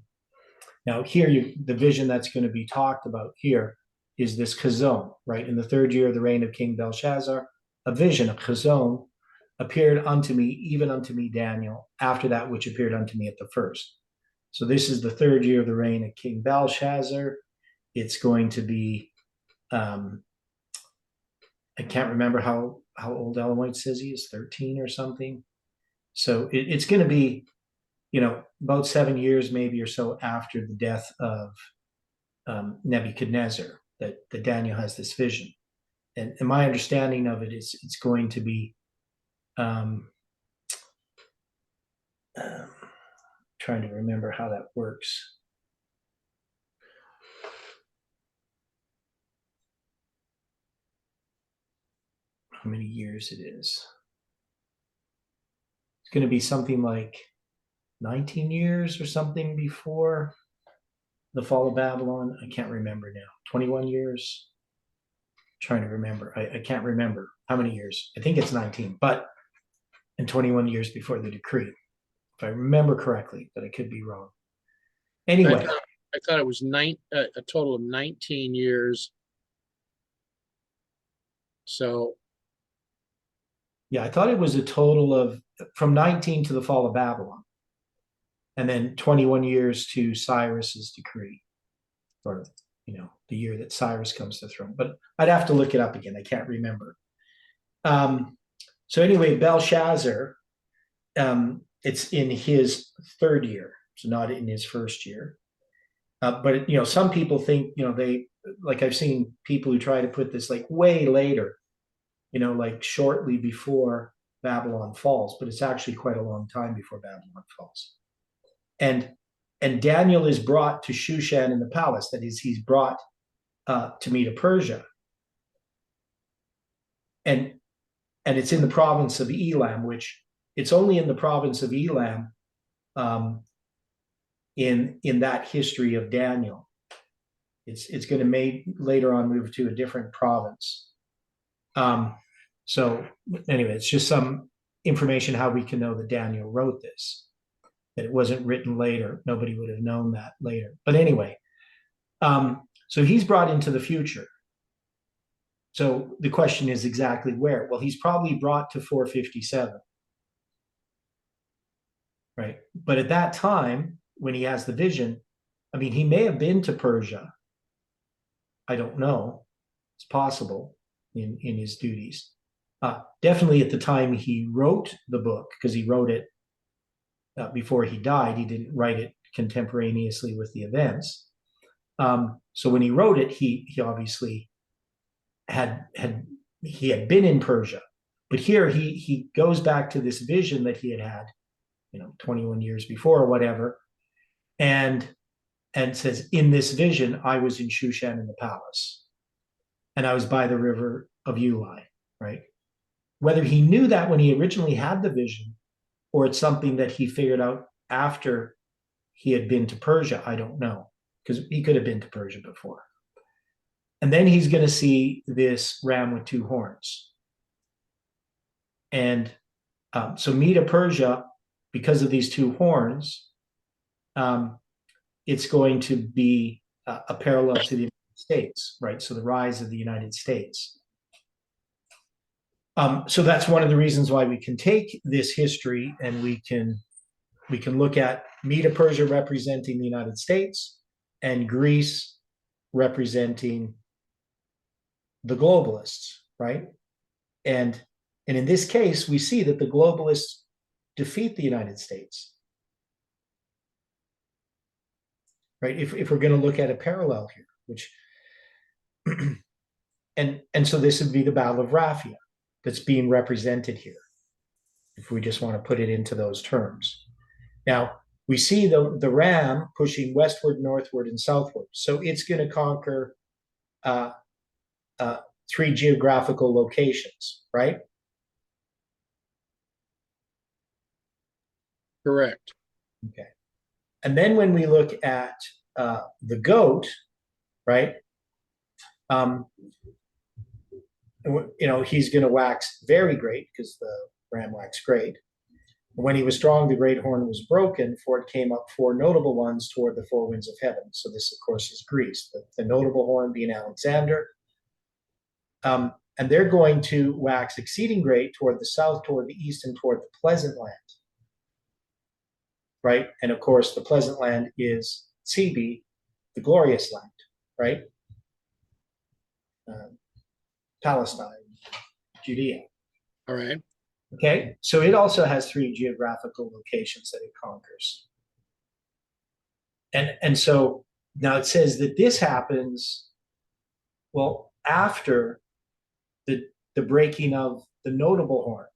here, the vision that's going to be talked about here is this chazon, right? In the 3rd year of the reign of King Belshazzar, a vision, a chazon, appeared unto me, even unto me, Daniel, after that which appeared unto me at the first. So this is the 3rd year of the reign of King Belshazzar. It's going to be, I can't remember how old Ellen White says he is, 13 or something. So it's going to be, about 7 years maybe or so after the death of Nebuchadnezzar that Daniel has this vision. And my understanding of it is it's going to be trying to remember how that works. How many years it is. It's going to be something like 19 years or something before the fall of Babylon. I can't remember now. 21 years. I'm trying to remember. I can't remember how many years. I think it's 19, but and 21 years before the decree, if I remember correctly, but I could be wrong. Anyway,
I thought it was a total of 19 years. So
yeah, I thought it was a total of from 19 to the fall of Babylon, and then 21 years to Cyrus's decree, or the year that Cyrus comes to the throne. But I'd have to look it up again. I can't remember. So anyway, Belshazzar, it's in his 3rd year, so not in his 1st year. But some people think they, like, I've seen people who try to put this like way later, like shortly before Babylon falls, but it's actually quite a long time before Babylon falls. And Daniel is brought to Shushan in the palace. That is, he's brought to Medo Persia, and it's in the province of Elam, which it's only in the province of Elam in that history of Daniel. It's going to later on move to a different province. So anyway, it's just some information how we can know that Daniel wrote this, that it wasn't written later. Nobody would have known that later. But anyway, so he's brought into the future. So the question is exactly where? Well, he's probably brought to 457. Right. But at that time, when he has the vision, I mean, he may have been to Persia. I don't know. It's possible in his duties. Definitely at the time he wrote the book, because he wrote it before he died. He didn't write it contemporaneously with the events. So when he wrote it, he obviously had been in Persia. But here he goes back to this vision that he had 21 years before or whatever, and says, in this vision, I was in Shushan in the palace, and I was by the river of Ulai, right? Whether he knew that when he originally had the vision, or it's something that he figured out after he had been to Persia, I don't know, because he could have been to Persia before. And then he's going to see this ram with 2 horns. And so Medo Persia, because of these two horns, it's going to be a parallel to the United States, right? So the rise of the United States. So that's one of the reasons why we can take this history and we can look at Medo Persia representing the United States and Greece representing the globalists, right? And in this case, we see that the globalists defeat the United States, right? If we're going to look at a parallel here, which and so this would be the Battle of Raphia that's being represented here, if we just want to put it into those terms. Now, we see the ram pushing westward, northward, and southward. So it's going to conquer 3 geographical locations, right?
Correct.
Okay. And then when we look at the goat, right? He's going to wax very great because the ram waxed great. When he was strong, the great horn was broken, for it came up 4 notable ones toward the 4 winds of heaven. So this, of course, is Greece, the notable horn being Alexander. And they're going to wax exceeding great toward the south, toward the east, and toward the pleasant land. Right? And of course, the pleasant land is Tsibi, the glorious land, right? Palestine, Judea.
All right.
Okay, so it also has 3 geographical locations that it conquers. And so now it says that this happens, well, after the breaking of the notable horn.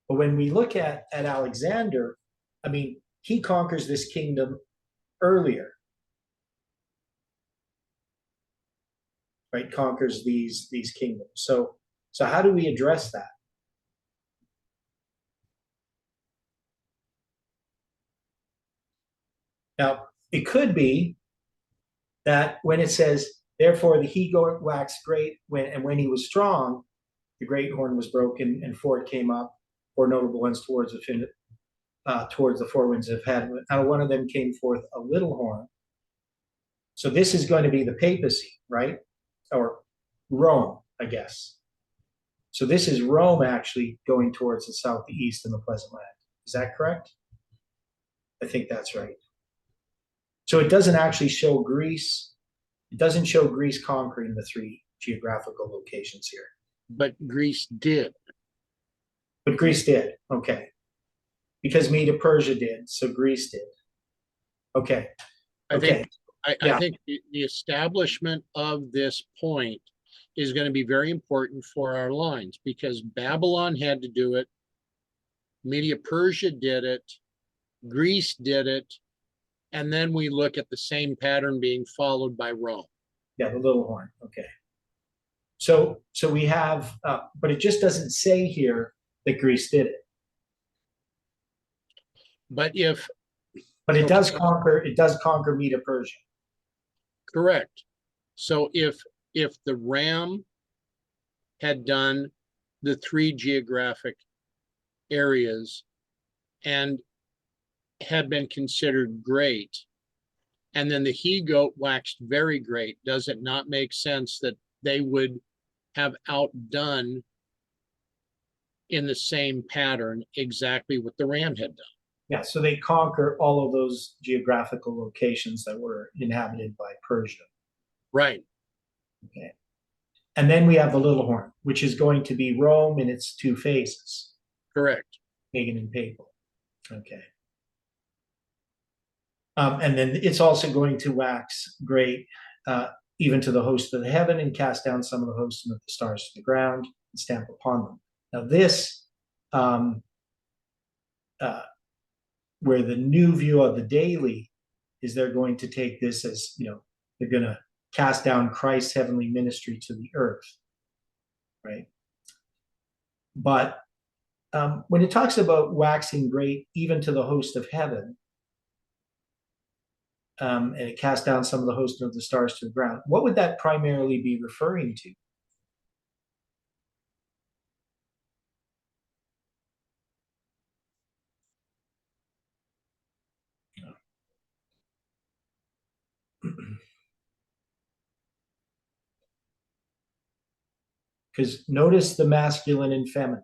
But when we look at Alexander, I mean, he conquers this kingdom earlier, right? Conquers these kingdoms. So how do we address that? Now, it could be that when it says, therefore the he-goat waxed great, when he was strong, the great horn was broken, and 4 came up, 4 notable ones towards the 4 winds of heaven. Out of one of them came forth a little horn. So this is going to be the papacy, right? Or Rome, I guess. So this is Rome actually going towards the south, the east, and the pleasant land. Is that correct? I think that's right. So it doesn't actually show Greece. It doesn't show Greece conquering the 3 geographical locations here.
But Greece did.
But Greece did. Okay. Because Medo Persia did, so Greece did. Okay.
I
Okay.
think the establishment of this point is going to be very important for our lines, because Babylon had to do it, Media Persia did it, Greece did it, and then we look at the same pattern being followed by Rome.
Yeah, the little horn. Okay. So we have, but it just doesn't say here that Greece did it.
But
it does conquer Medo Persia.
Correct. So if the ram had done the 3 geographic areas and had been considered great, and then the he-goat waxed very great, does it not make sense that they would have outdone in the same pattern exactly what the ram had done?
Yeah, so they conquer all of those geographical locations that were inhabited by Persia.
Right.
Okay. And then we have the little horn, which is going to be Rome in its 2 phases.
Correct.
Pagan and papal. Okay. And then it's also going to wax great, even to the host of the heaven, and cast down some of the hosts of the stars to the ground and stamp upon them. Now this, where the new view of the daily is, they're going to take this as, they're going to cast down Christ's heavenly ministry to the earth, right? But when it talks about waxing great even to the host of heaven, and it cast down some of the host of the stars to the ground, what would that primarily be referring to? Because notice the masculine and feminine.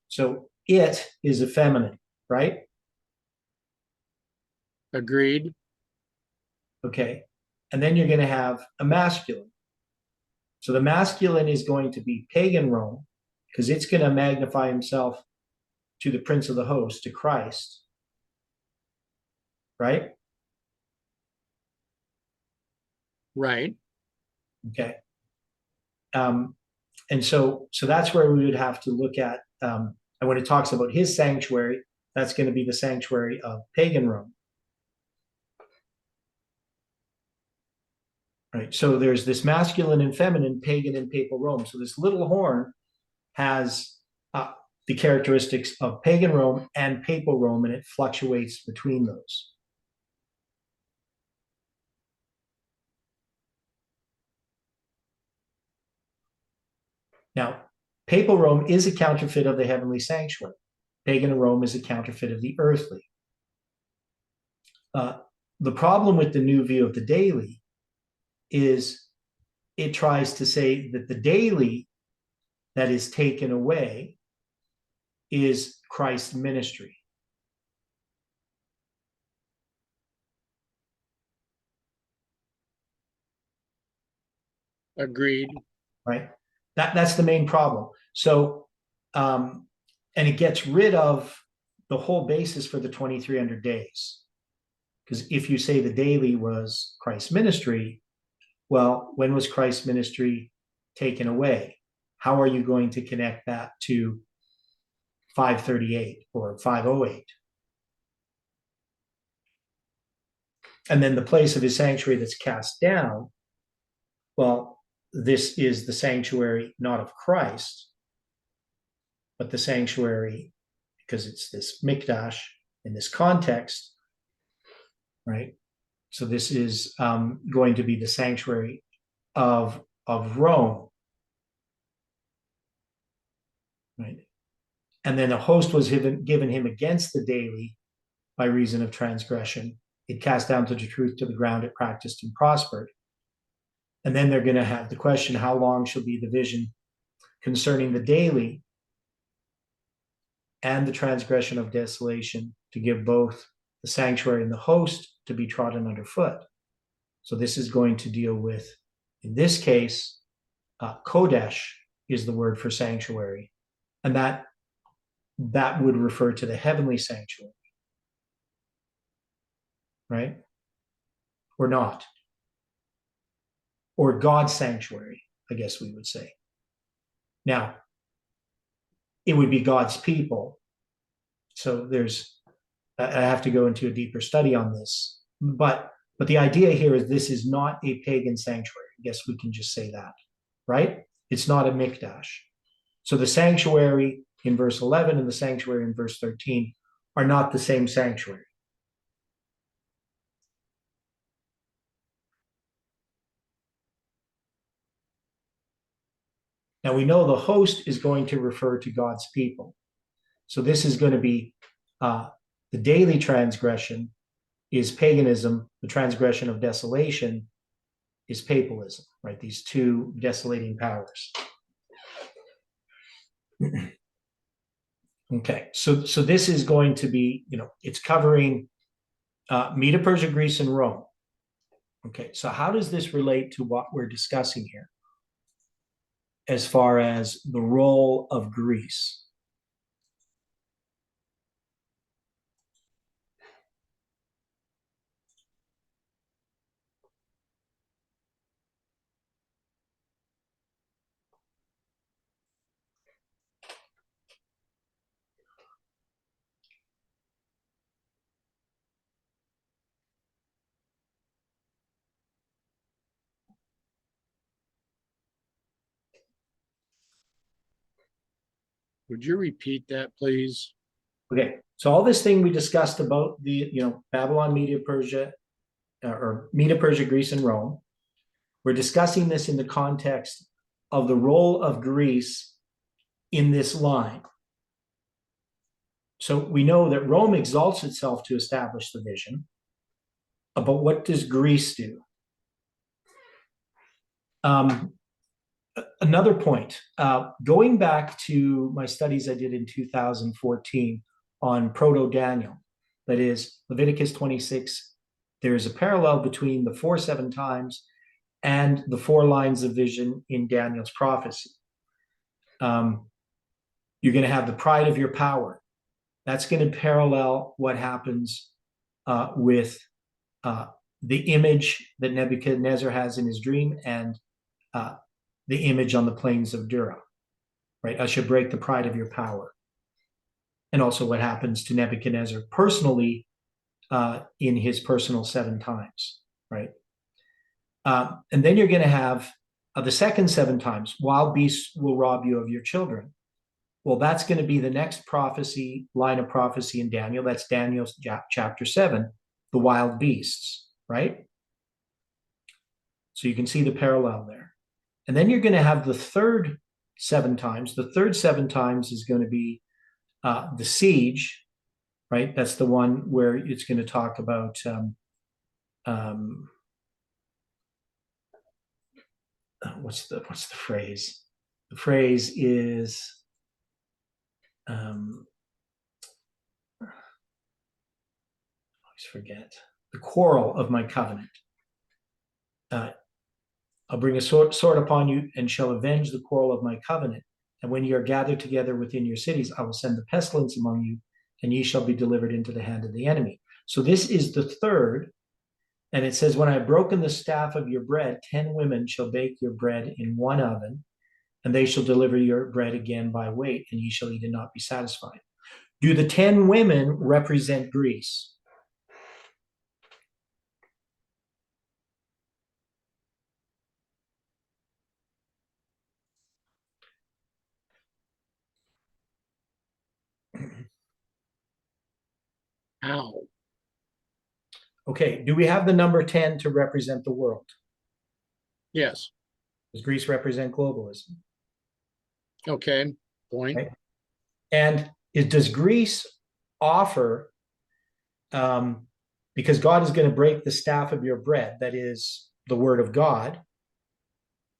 So it is a feminine, right?
Agreed.
Okay. And then you're going to have a masculine. So the masculine is going to be pagan Rome, because it's going to magnify himself to the prince of the host, to Christ. Right?
Right.
Okay. And so that's where we would have to look at, and when it talks about his sanctuary, that's going to be the sanctuary of pagan Rome. Right. So there's this masculine and feminine, pagan and papal Rome. So this little horn has the characteristics of pagan Rome and papal Rome, and it fluctuates between those. Now, papal Rome is a counterfeit of the heavenly sanctuary. Pagan Rome is a counterfeit of the earthly. The problem with the new view of the daily is it tries to say that the daily that is taken away is Christ's ministry.
Agreed.
Right? That's the main problem. So, and it gets rid of the whole basis for the 2300 days. Because if you say the daily was Christ's ministry, well, when was Christ's ministry taken away? How are you going to connect that to 538 or 508? And then the place of his sanctuary that's cast down, well, this is the sanctuary not of Christ, but the sanctuary, because it's this mikdash in this context, right? So this is going to be the sanctuary of Rome, right? And then a host was given him against the daily by reason of transgression. It cast down to the truth to the ground, it practiced and prospered. And then they're going to have the question, how long shall be the vision concerning the daily and the transgression of desolation, to give both the sanctuary and the host to be trodden underfoot. So this is going to deal with, in this case, Kodesh is the word for sanctuary, and that would refer to the heavenly sanctuary, right? Or not. Or God's sanctuary, I guess we would say. Now, it would be God's people. So I have to go into a deeper study on this. But the idea here is this is not a pagan sanctuary. I guess we can just say that, right? It's not a mikdash. So the sanctuary in verse 11 and the sanctuary in verse 13 are not the same sanctuary. Now we know the host is going to refer to God's people. So this is going to be the daily transgression is paganism, the transgression of desolation is papalism, right? These two desolating powers. Okay, so this is going to be, it's covering Medo Persia, Greece, and Rome. Okay, so how does this relate to what we're discussing here as far as the role of Greece?
Would you repeat that, please?
Okay, so all this thing we discussed about the, Babylon, Media, Persia, or Media, Persia, Greece, and Rome, we're discussing this in the context of the role of Greece in this line. So we know that Rome exalts itself to establish the vision, but what does Greece do? Another point, going back to my studies I did in 2014 on Proto-Daniel, that is Leviticus 26, there is a parallel between the 4 7 times and the 4 lines of vision in Daniel's prophecy. You're going to have the pride of your power. That's going to parallel what happens with the image that Nebuchadnezzar has in his dream and the image on the plains of Dura, right? I should break the pride of your power. And also what happens to Nebuchadnezzar personally in his personal 7 times, right? And then you're going to have the second 7 times, wild beasts will rob you of your children. Well, that's going to be the next prophecy, line of prophecy in Daniel. That's Daniel chapter 7, the wild beasts, right? So you can see the parallel there. And then you're going to have the third 7 times. The third 7 times is going to be the siege, right? That's the one where it's going to talk about what's the phrase? The phrase is I always forget. The quarrel of my covenant. I'll bring a sword upon you and shall avenge the quarrel of my covenant. And when ye are gathered together within your cities, I will send the pestilence among you, and ye shall be delivered into the hand of the enemy. So this is the third. And it says, when I have broken the staff of your bread, 10 women shall bake your bread in one oven, and they shall deliver your bread again by weight, and ye shall eat and not be satisfied. Do the 10 women represent Greece?
How?
Okay, do we have the number 10 to represent the world?
Yes.
Does Greece represent globalism?
Okay. Point.
Right. And does Greece offer, because God is going to break the staff of your bread, that is the word of God,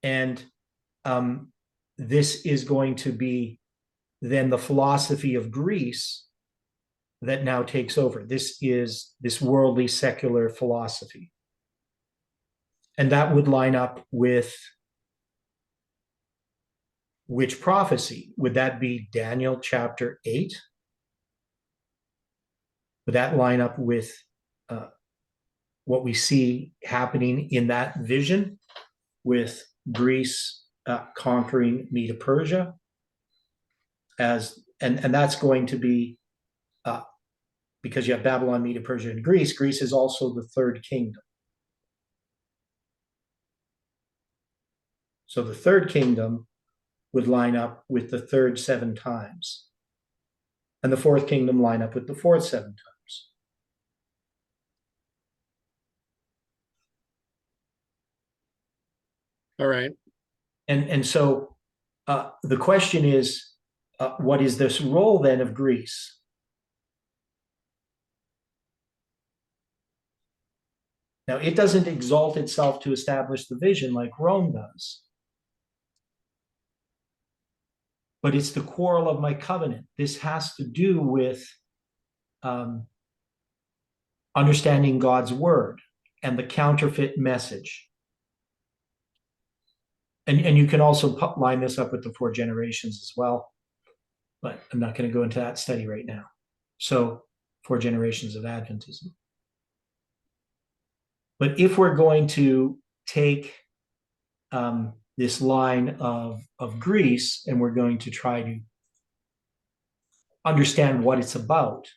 and this is going to be then the philosophy of Greece that now takes over. This is this worldly secular philosophy. And that would line up with which prophecy? Would that be Daniel chapter 8? Would that line up with what we see happening in that vision with Greece conquering Medo-Persia? And that's going to be because you have Babylon, Medo-Persia, and Greece. Greece is also the third kingdom. So the third kingdom would line up with the third 7 times. And the fourth kingdom line up with the fourth 7 times.
All right.
And so the question is, what is this role then of Greece? Now, it doesn't exalt itself to establish the vision like Rome does. But it's the quarrel of my covenant. This has to do with understanding God's word and the counterfeit message. And you can also line this up with the 4 generations as well. But I'm not going to go into that study right now. So 4 generations of Adventism. But if we're going to take this line of Greece and we're going to try to understand what it's about,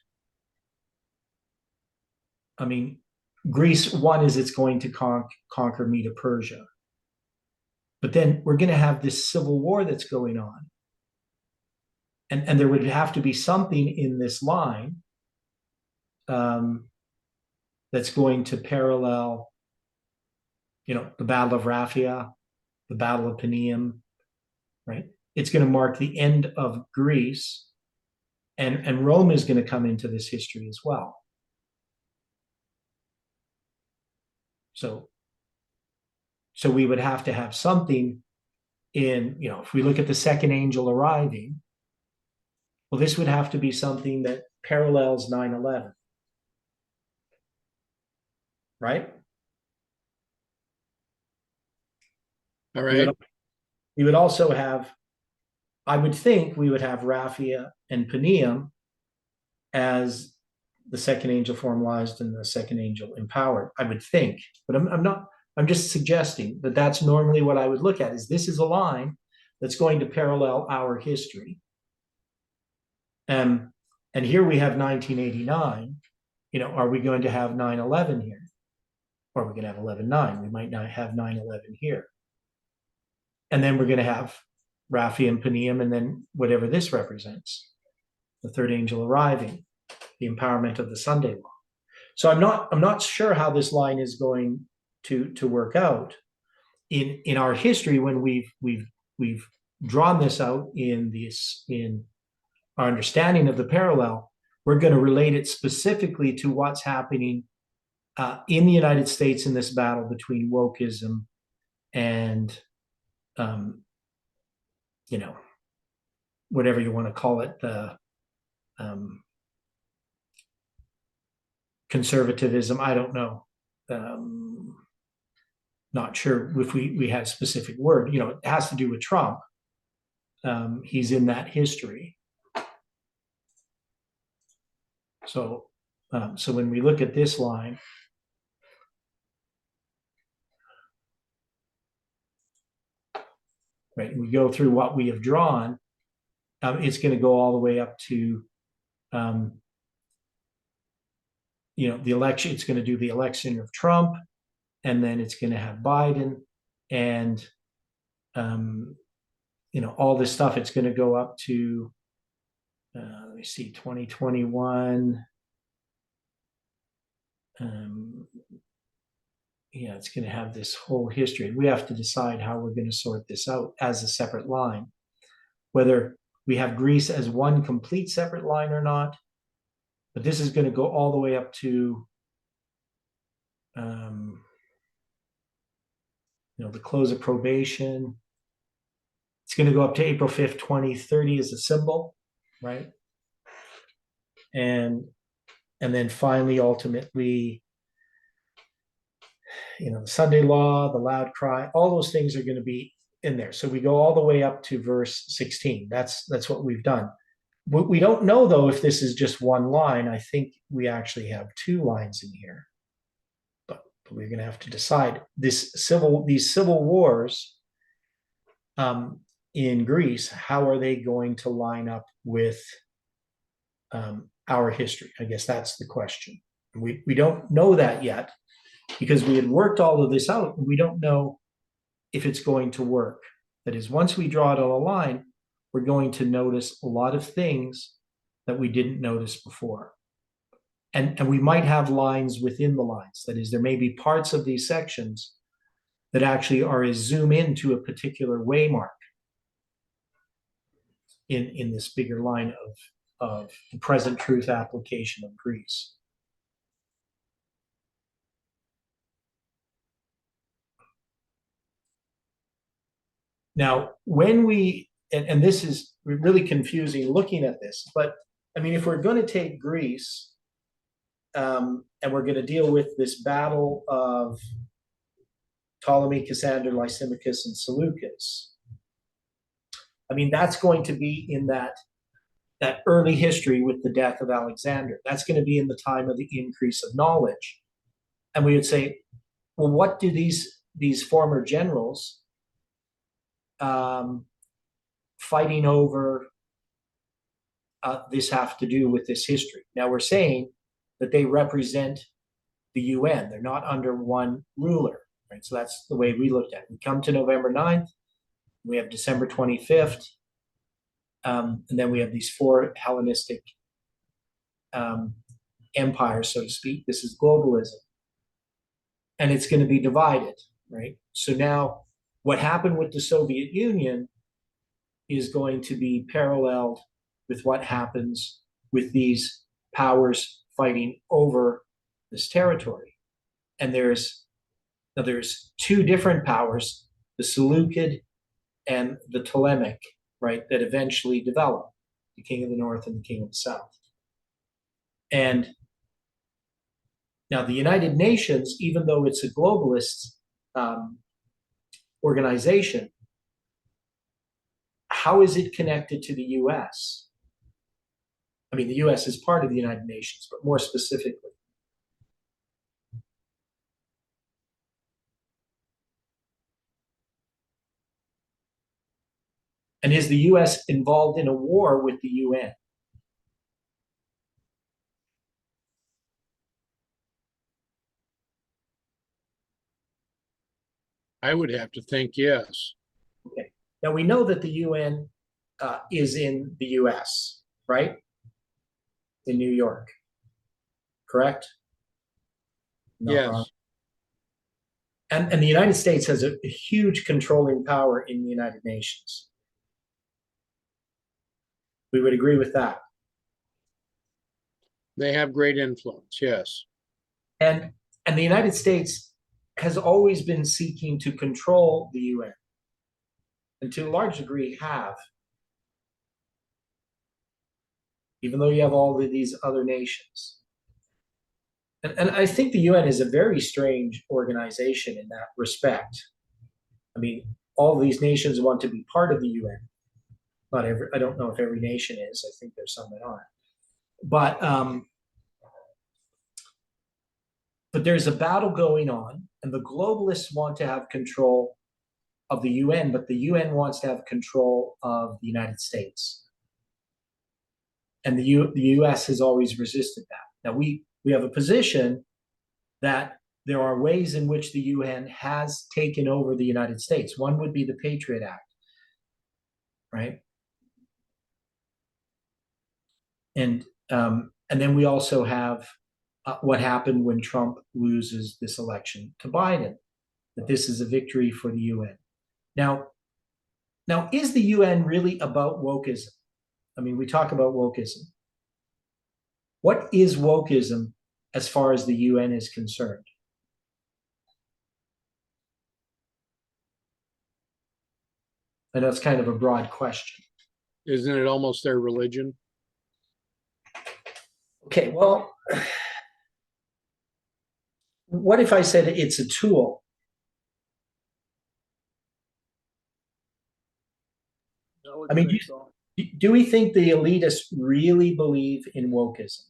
I mean, Greece, one is it's going to conquer Medo-Persia. But then we're going to have this civil war that's going on. And there would have to be something in this line that's going to parallel, the Battle of Raphia, the Battle of Panium, right? It's going to mark the end of Greece, and Rome is going to come into this history as well. So So we would have to have something in, if we look at the second angel arriving, well, this would have to be something that parallels 9/11, right?
All
We would,
right,
we would also have, I would think we would have Raphia and Panium as the second angel formalized and the second angel empowered, I would think, but I'm not, I'm just suggesting that that's normally what I would look at, is this is a line that's going to parallel our history. And here we have 1989, are we going to have 9/11 here? Or are we going to have 11/9? We might not have 9/11 here. And then we're going to have Raphi and Panium, and then whatever this represents, the third angel arriving, the empowerment of the Sunday law. So I'm not sure how this line is going to work out in our history when we've drawn this out in our understanding of the parallel. We're going to relate it specifically to what's happening in the United States in this battle between wokeism and whatever you want to call it, the conservatism. I don't know. Not sure if we had a specific word. It has to do with Trump. He's in that history. So when we look at this line, right, we go through what we have drawn, it's going to go all the way up to, the election. It's going to do the election of Trump, and then it's going to have Biden, and, all this stuff. It's going to go up to, let me see, 2021. It's going to have this whole history. We have to decide how we're going to sort this out as a separate line, whether we have Greece as one complete separate line or not. But this is going to go all the way up to, the close of probation. It's going to go up to April 5th, 2030 as a symbol, right? And then finally, ultimately, the Sunday law, the loud cry, all those things are going to be in there. So we go all the way up to verse 16. That's what we've done. We don't know, though, if this is just one line. I think we actually have two lines in here. But we're going to have to decide. These civil wars in Greece, how are they going to line up with our history? I guess that's the question. We don't know that yet, because we had worked all of this out. We don't know if it's going to work. That is, once we draw it on a line, we're going to notice a lot of things that we didn't notice before. And we might have lines within the lines. That is, there may be parts of these sections that actually are a zoom into a particular waymark in this bigger line of the present truth application of Greece. Now, when and this is really confusing looking at this, but I mean, if we're going to take Greece, and we're going to deal with this battle of Ptolemy, Cassander, Lysimachus, and Seleucus, I mean, that's going to be in that early history with the death of Alexander. That's going to be in the time of the increase of knowledge. And we would say, well, what do these former generals fighting over this have to do with this history? Now, we're saying that they represent the UN. They're not under one ruler, right? So that's the way we looked at it. We come to November 9th. We have December 25th. And then we have these four Hellenistic empires, so to speak. This is globalism. And it's going to be divided, right? So now what happened with the Soviet Union is going to be paralleled with what happens with these powers fighting over this territory. And there's Now there's two different powers, the Seleucid and the Ptolemaic, right, that eventually develop, the king of the north and the king of the south. And now the United Nations, even though it's a globalist organization, how is it connected to the US? I mean, the US is part of the United Nations, but more specifically. And is the US involved in a war with the UN?
I would have to think yes.
Okay. Now we know that the UN is in the US, right? In New York, correct? Not
Yes.
wrong. And the United States has a huge controlling power in the United Nations. We would agree with that.
They have great influence, yes.
And the United States has always been seeking to control the UN, and to a large degree have, even though you have all of these other nations. And I think the UN is a very strange organization in that respect. I mean, all these nations want to be part of the UN. Not every, I don't know if every nation is. I think there's some that aren't. But there's a battle going on, and the globalists want to have control of the UN, but the UN wants to have control of the United States. And the US has always resisted that. Now we have a position that there are ways in which the UN has taken over the United States. One would be the Patriot Act, right? And then we also have what happened when Trump loses this election to Biden, that this is a victory for the UN. Now, is the UN really about wokeism? I mean, we talk about wokeism. What is wokeism as far as the UN is concerned? I know it's kind of a broad question.
Isn't it almost their religion?
Okay, well, what if I said it's a tool? I mean, do we think the elitists really believe in wokeism?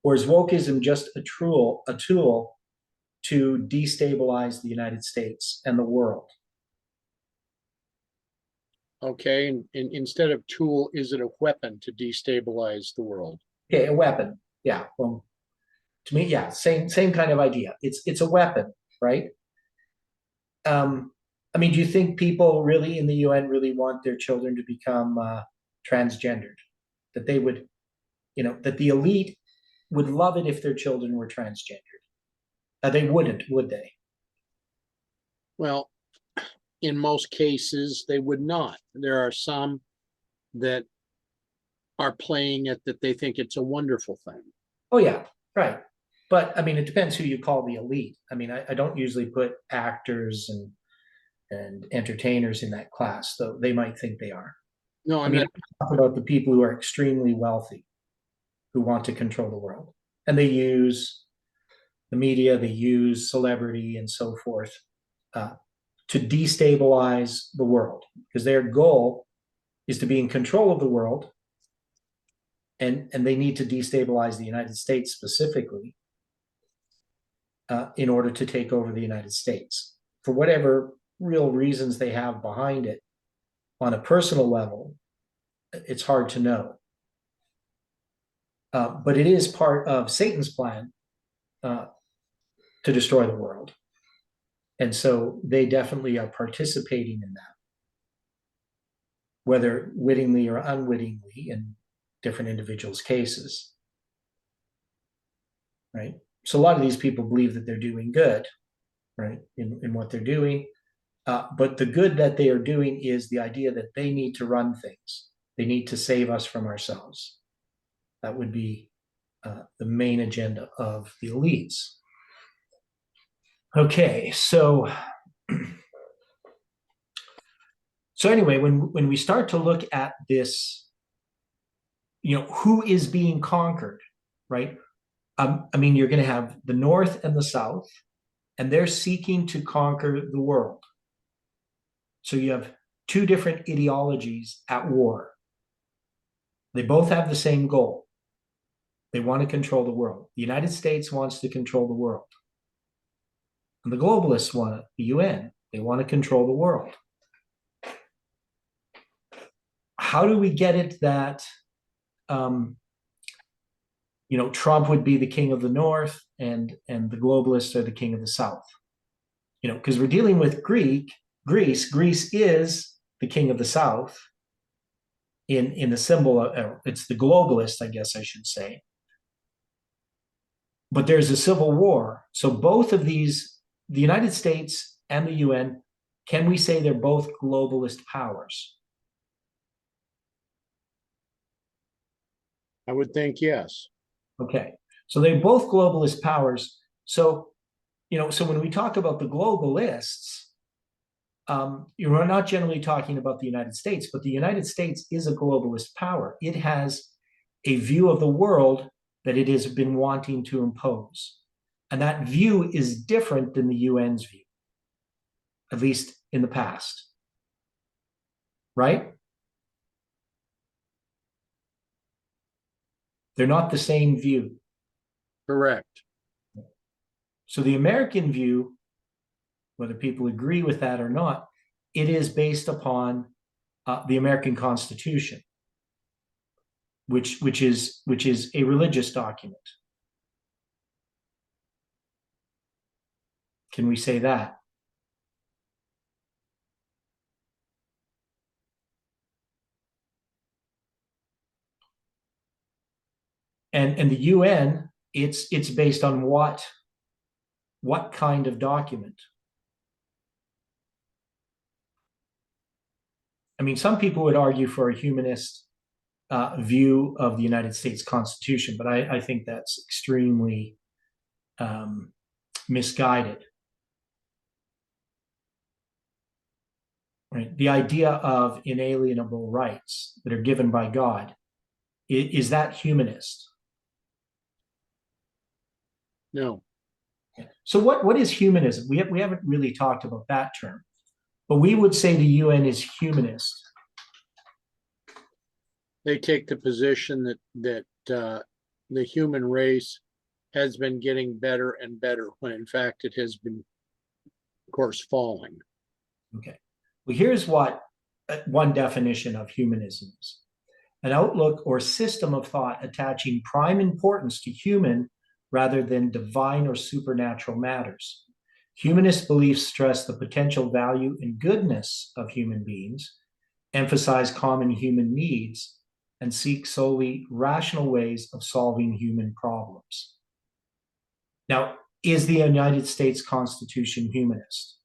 Or is wokeism just a tool to destabilize the United States and the world?
Okay, and instead of tool, is it a weapon to destabilize the world?
Okay, a weapon. Yeah, well, to me, yeah, same kind of idea. It's a weapon, right? I mean, do you think people really in the UN really want their children to become transgendered? That they would, that the elite would love it if their children were transgendered? They wouldn't, would they?
Well, in most cases, they would not. There are some that are playing it that they think it's a wonderful thing.
Oh, yeah, right. But I mean, it depends who you call the elite. I mean, I don't usually put actors and entertainers in that class, though they might think they are.
No,
I mean, I'm talking about the people who are extremely wealthy, who want to control the world. And they use the media, they use celebrity and so forth to destabilize the world, because their goal is to be in control of the world. And they need to destabilize the United States specifically in order to take over the United States. For whatever real reasons they have behind it, on a personal level, it's hard to know. But it is part of Satan's plan to destroy the world. And so they definitely are participating in that, whether wittingly or unwittingly in different individuals' cases. Right? So a lot of these people believe that they're doing good, right, in what they're doing. But the good that they are doing is the idea that they need to run things. They need to save us from ourselves. That would be the main agenda of the elites. Okay, so anyway, when we start to look at this, who is being conquered, right? I mean, you're going to have the North and the South, and they're seeking to conquer the world. So you have two different ideologies at war. They both have the same goal. They want to control the world. The United States wants to control the world. And the globalists want the UN. They want to control the world. How do we get it that Trump would be the king of the North and the globalists are the king of the South? Because we're dealing with Greece. Greece is the king of the South in the symbol of, it's the globalist, I guess I should say. But there's a civil war. So both of these, the United States and the UN, can we say they're both globalist powers?
I would think yes.
Okay, so they're both globalist powers. So, so when we talk about the globalists, you're not generally talking about the United States, but the United States is a globalist power. It has a view of the world that it has been wanting to impose. And that view is different than the UN's view, at least in the past. Right? They're not the same view.
Correct.
So the American view, whether people agree with that or not, it is based upon the American Constitution, which is a religious document. Can we say that? And the UN, it's based on what kind of document? I mean, some people would argue for a humanist view of the United States Constitution, but I think that's extremely misguided. Right? The idea of inalienable rights that are given by God, is that humanist?
No.
So what is humanism? We haven't really talked about that term, but we would say the UN is humanist.
They take the position that the human race has been getting better and better, when in fact it has been, of course, falling.
Okay. Well, here's what one definition of humanism is: an outlook or system of thought attaching prime importance to human rather than divine or supernatural matters. Humanist beliefs stress the potential value and goodness of human beings, emphasize common human needs, and seek solely rational ways of solving human problems. Now, is the United States Constitution humanist?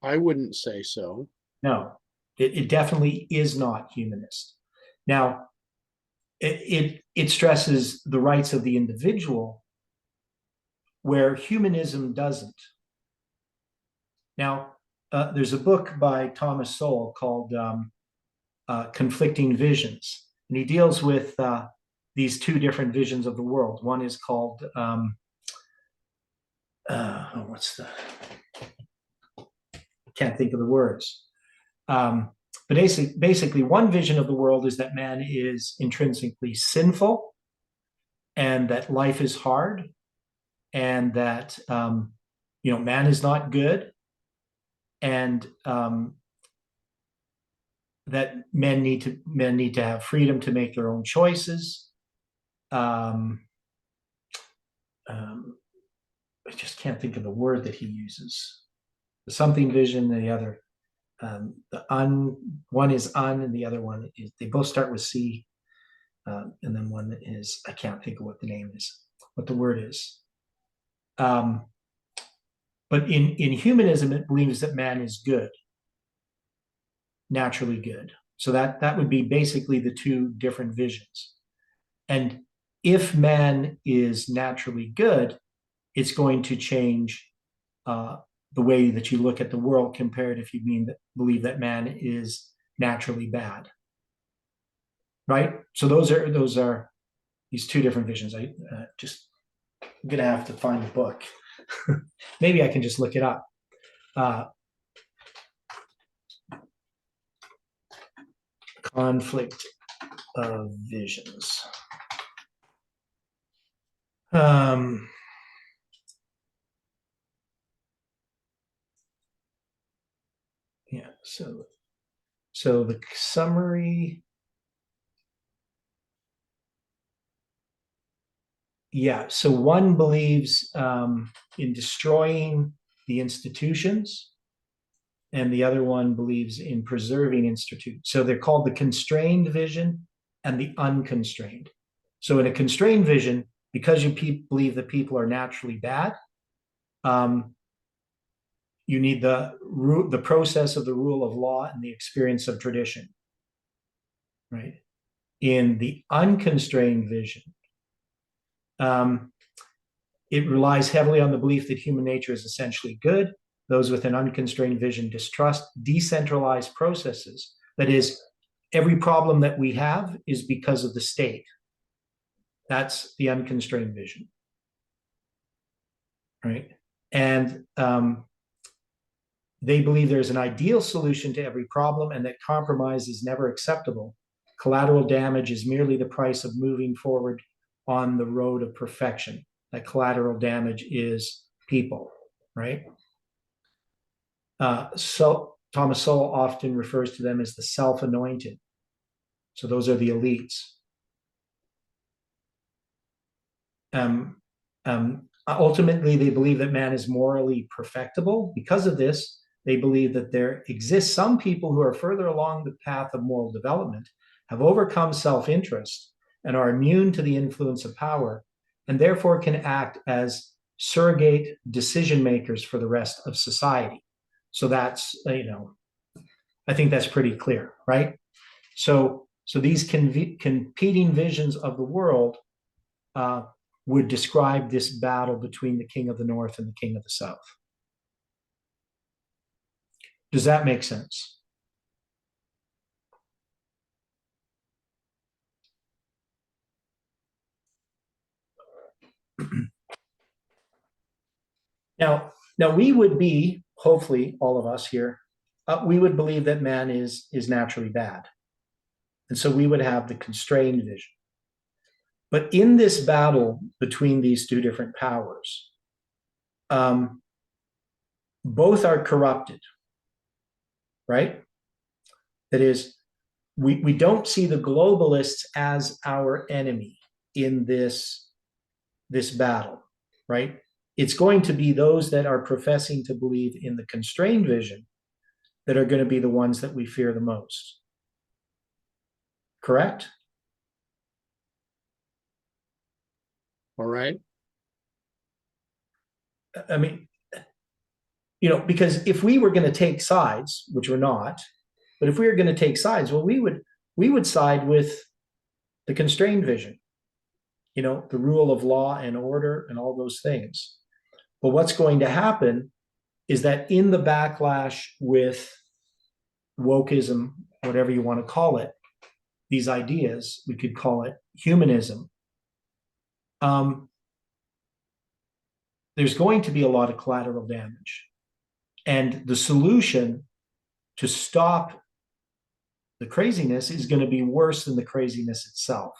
I wouldn't say so.
No, it definitely is not humanist. Now, it stresses the rights of the individual, where humanism doesn't. Now, there's a book by Thomas Sowell called Conflicting Visions, and he deals with these two different visions of the world. One is called can't think of the words. But basically, one vision of the world is that man is intrinsically sinful, and that life is hard, and that man is not good, and that men need to have freedom to make their own choices. I just can't think of the word that he uses. The something vision, the other. One is and the other one is, they both start with C, and then one is, I can't think of what the name is, what the word is. But in humanism, it believes that man is good, naturally good. So that would be basically the two different visions. And if man is naturally good, it's going to change the way that you look at the world compared if you believe that man is naturally bad. Right? So those are these two different visions. I'm gonna have to find the book. Maybe I can just look it up. Conflict of visions. Yeah, so the summary. Yeah, so one believes in destroying the institutions, and the other one believes in preserving institutes. So they're called the constrained vision and the unconstrained. So in a constrained vision, because you believe that people are naturally bad, you need the process of the rule of law and the experience of tradition, right? In the unconstrained vision, it relies heavily on the belief that human nature is essentially good. Those with an unconstrained vision distrust decentralized processes. That is, every problem that we have is because of the state. That's the unconstrained vision, right? And they believe there's an ideal solution to every problem and that compromise is never acceptable. Collateral damage is merely the price of moving forward on the road of perfection. That collateral damage is people, right? So Thomas Sowell often refers to them as the self-anointed. So those are the elites. Ultimately, they believe that man is morally perfectible. Because of this, they believe that there exist some people who are further along the path of moral development, have overcome self-interest, and are immune to the influence of power, and therefore can act as surrogate decision makers for the rest of society. So that's, I think that's pretty clear, right? So these competing visions of the world would describe this battle between the king of the north and the king of the south. Does that make sense? Now we would be, hopefully all of us here, we would believe that man is naturally bad. And so we would have the constrained vision. But in this battle between these two different powers, both are corrupted, right? That is, we don't see the globalists as our enemy in this battle, right? It's going to be those that are professing to believe in the constrained vision that are going to be the ones that we fear the most. Correct?
All right.
I mean, because if we were going to take sides, which we're not, but if we were going to take sides, well, we would side with the constrained vision, the rule of law and order and all those things. But what's going to happen is that in the backlash with wokeism, whatever you want to call it, these ideas, we could call it humanism, there's going to be a lot of collateral damage. And the solution to stop the craziness is going to be worse than the craziness itself.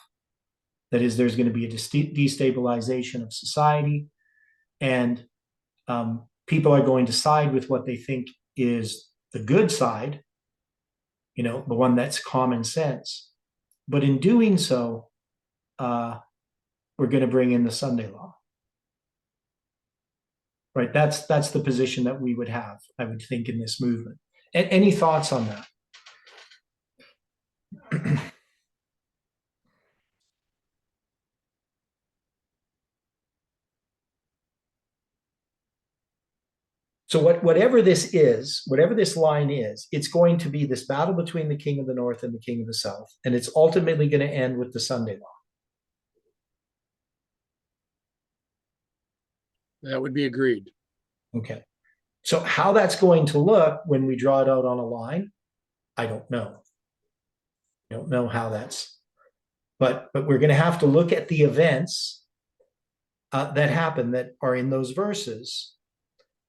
That is, there's going to be a destabilization of society, and people are going to side with what they think is the good side, the one that's common sense. But in doing so, we're going to bring in the Sunday law. Right? That's the position that we would have, I would think, in this movement. Any thoughts on that? So whatever this is, whatever this line is, it's going to be this battle between the king of the north and the king of the south. And it's ultimately going to end with the Sunday law.
That would be agreed.
Okay. So how that's going to look when we draw it out on a line, I don't know. I don't know how that's, but we're going to have to look at the events that happen that are in those verses,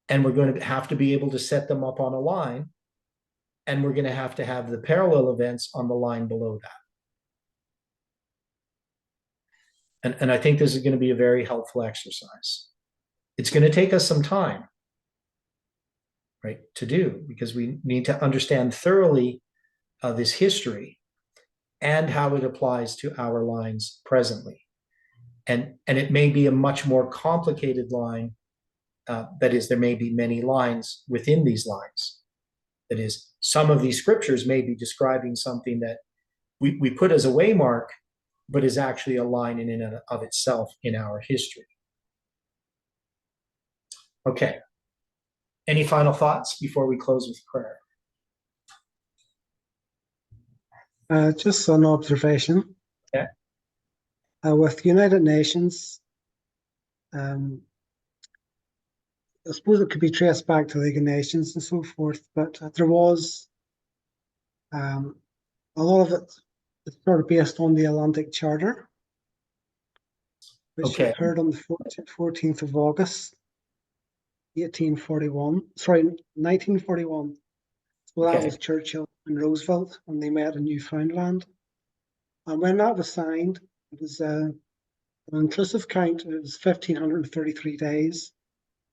and we're going to have to be able to set them up on a line, and we're going to have the parallel events on the line below that. And I think this is going to be a very helpful exercise. It's going to take us some time, right, to do, because we need to understand thoroughly this history and how it applies to our lines presently. And it may be a much more complicated line. That is, there may be many lines within these lines. That is, some of these scriptures may be describing something that we put as a waymark, but is actually a line in and of itself in our history. Okay. Any final thoughts before we close with prayer?
Just an observation.
Okay.
With United Nations, I suppose it could be traced back to League of Nations and so forth, but there was a lot of it is sort of based on the Atlantic Charter, which
Okay.
occurred on the 14th of August, 1941. So that
Okay.
was Churchill and Roosevelt, and they met in Newfoundland. And when that was signed, it was an inclusive count. It was 1,533 days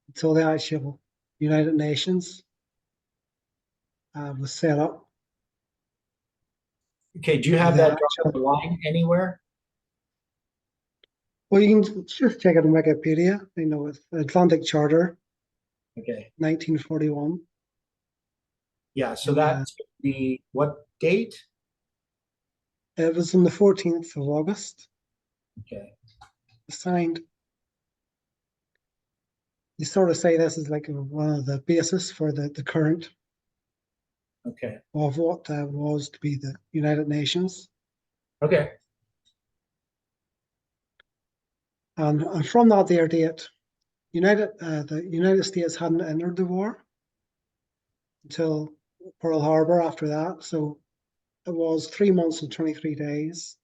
until the actual United Nations was set up.
Okay, do you have that drawn on the line anywhere?
Well, you can just check it on Wikipedia. You know, it's Atlantic Charter,
Okay.
1941.
Yeah, so that's the what date?
It was on the 14th of August.
Okay.
Signed. You sort of say this is like one of the basis for the current
Okay.
of what was to be the United Nations.
Okay.
And from that there date, the United States hadn't entered the war until Pearl Harbor after that. So it was 3 months and 23 days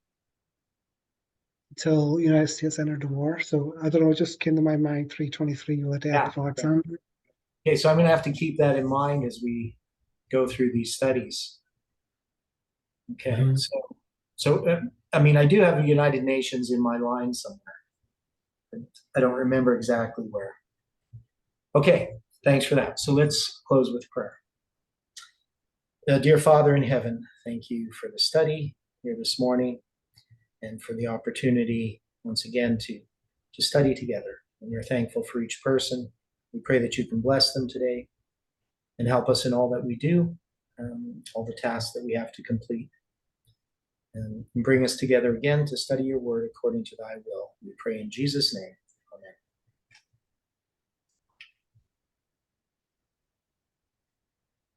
until the United States entered the war. So I don't know, it just came to my mind 323 with the death of Alexander.
Okay, so I'm going to have to keep that in mind as we go through these studies. Okay,
Mhm.
so I mean, I do have the United Nations in my line somewhere. I don't remember exactly where. Okay, thanks for that. So let's close with prayer. Dear Father in heaven, thank you for the study here this morning and for the opportunity once again to study together. And we're thankful for each person. We pray that you can bless them today and help us in all that we do, all the tasks that we have to complete. And bring us together again to study your word according to thy will. We pray in Jesus' name.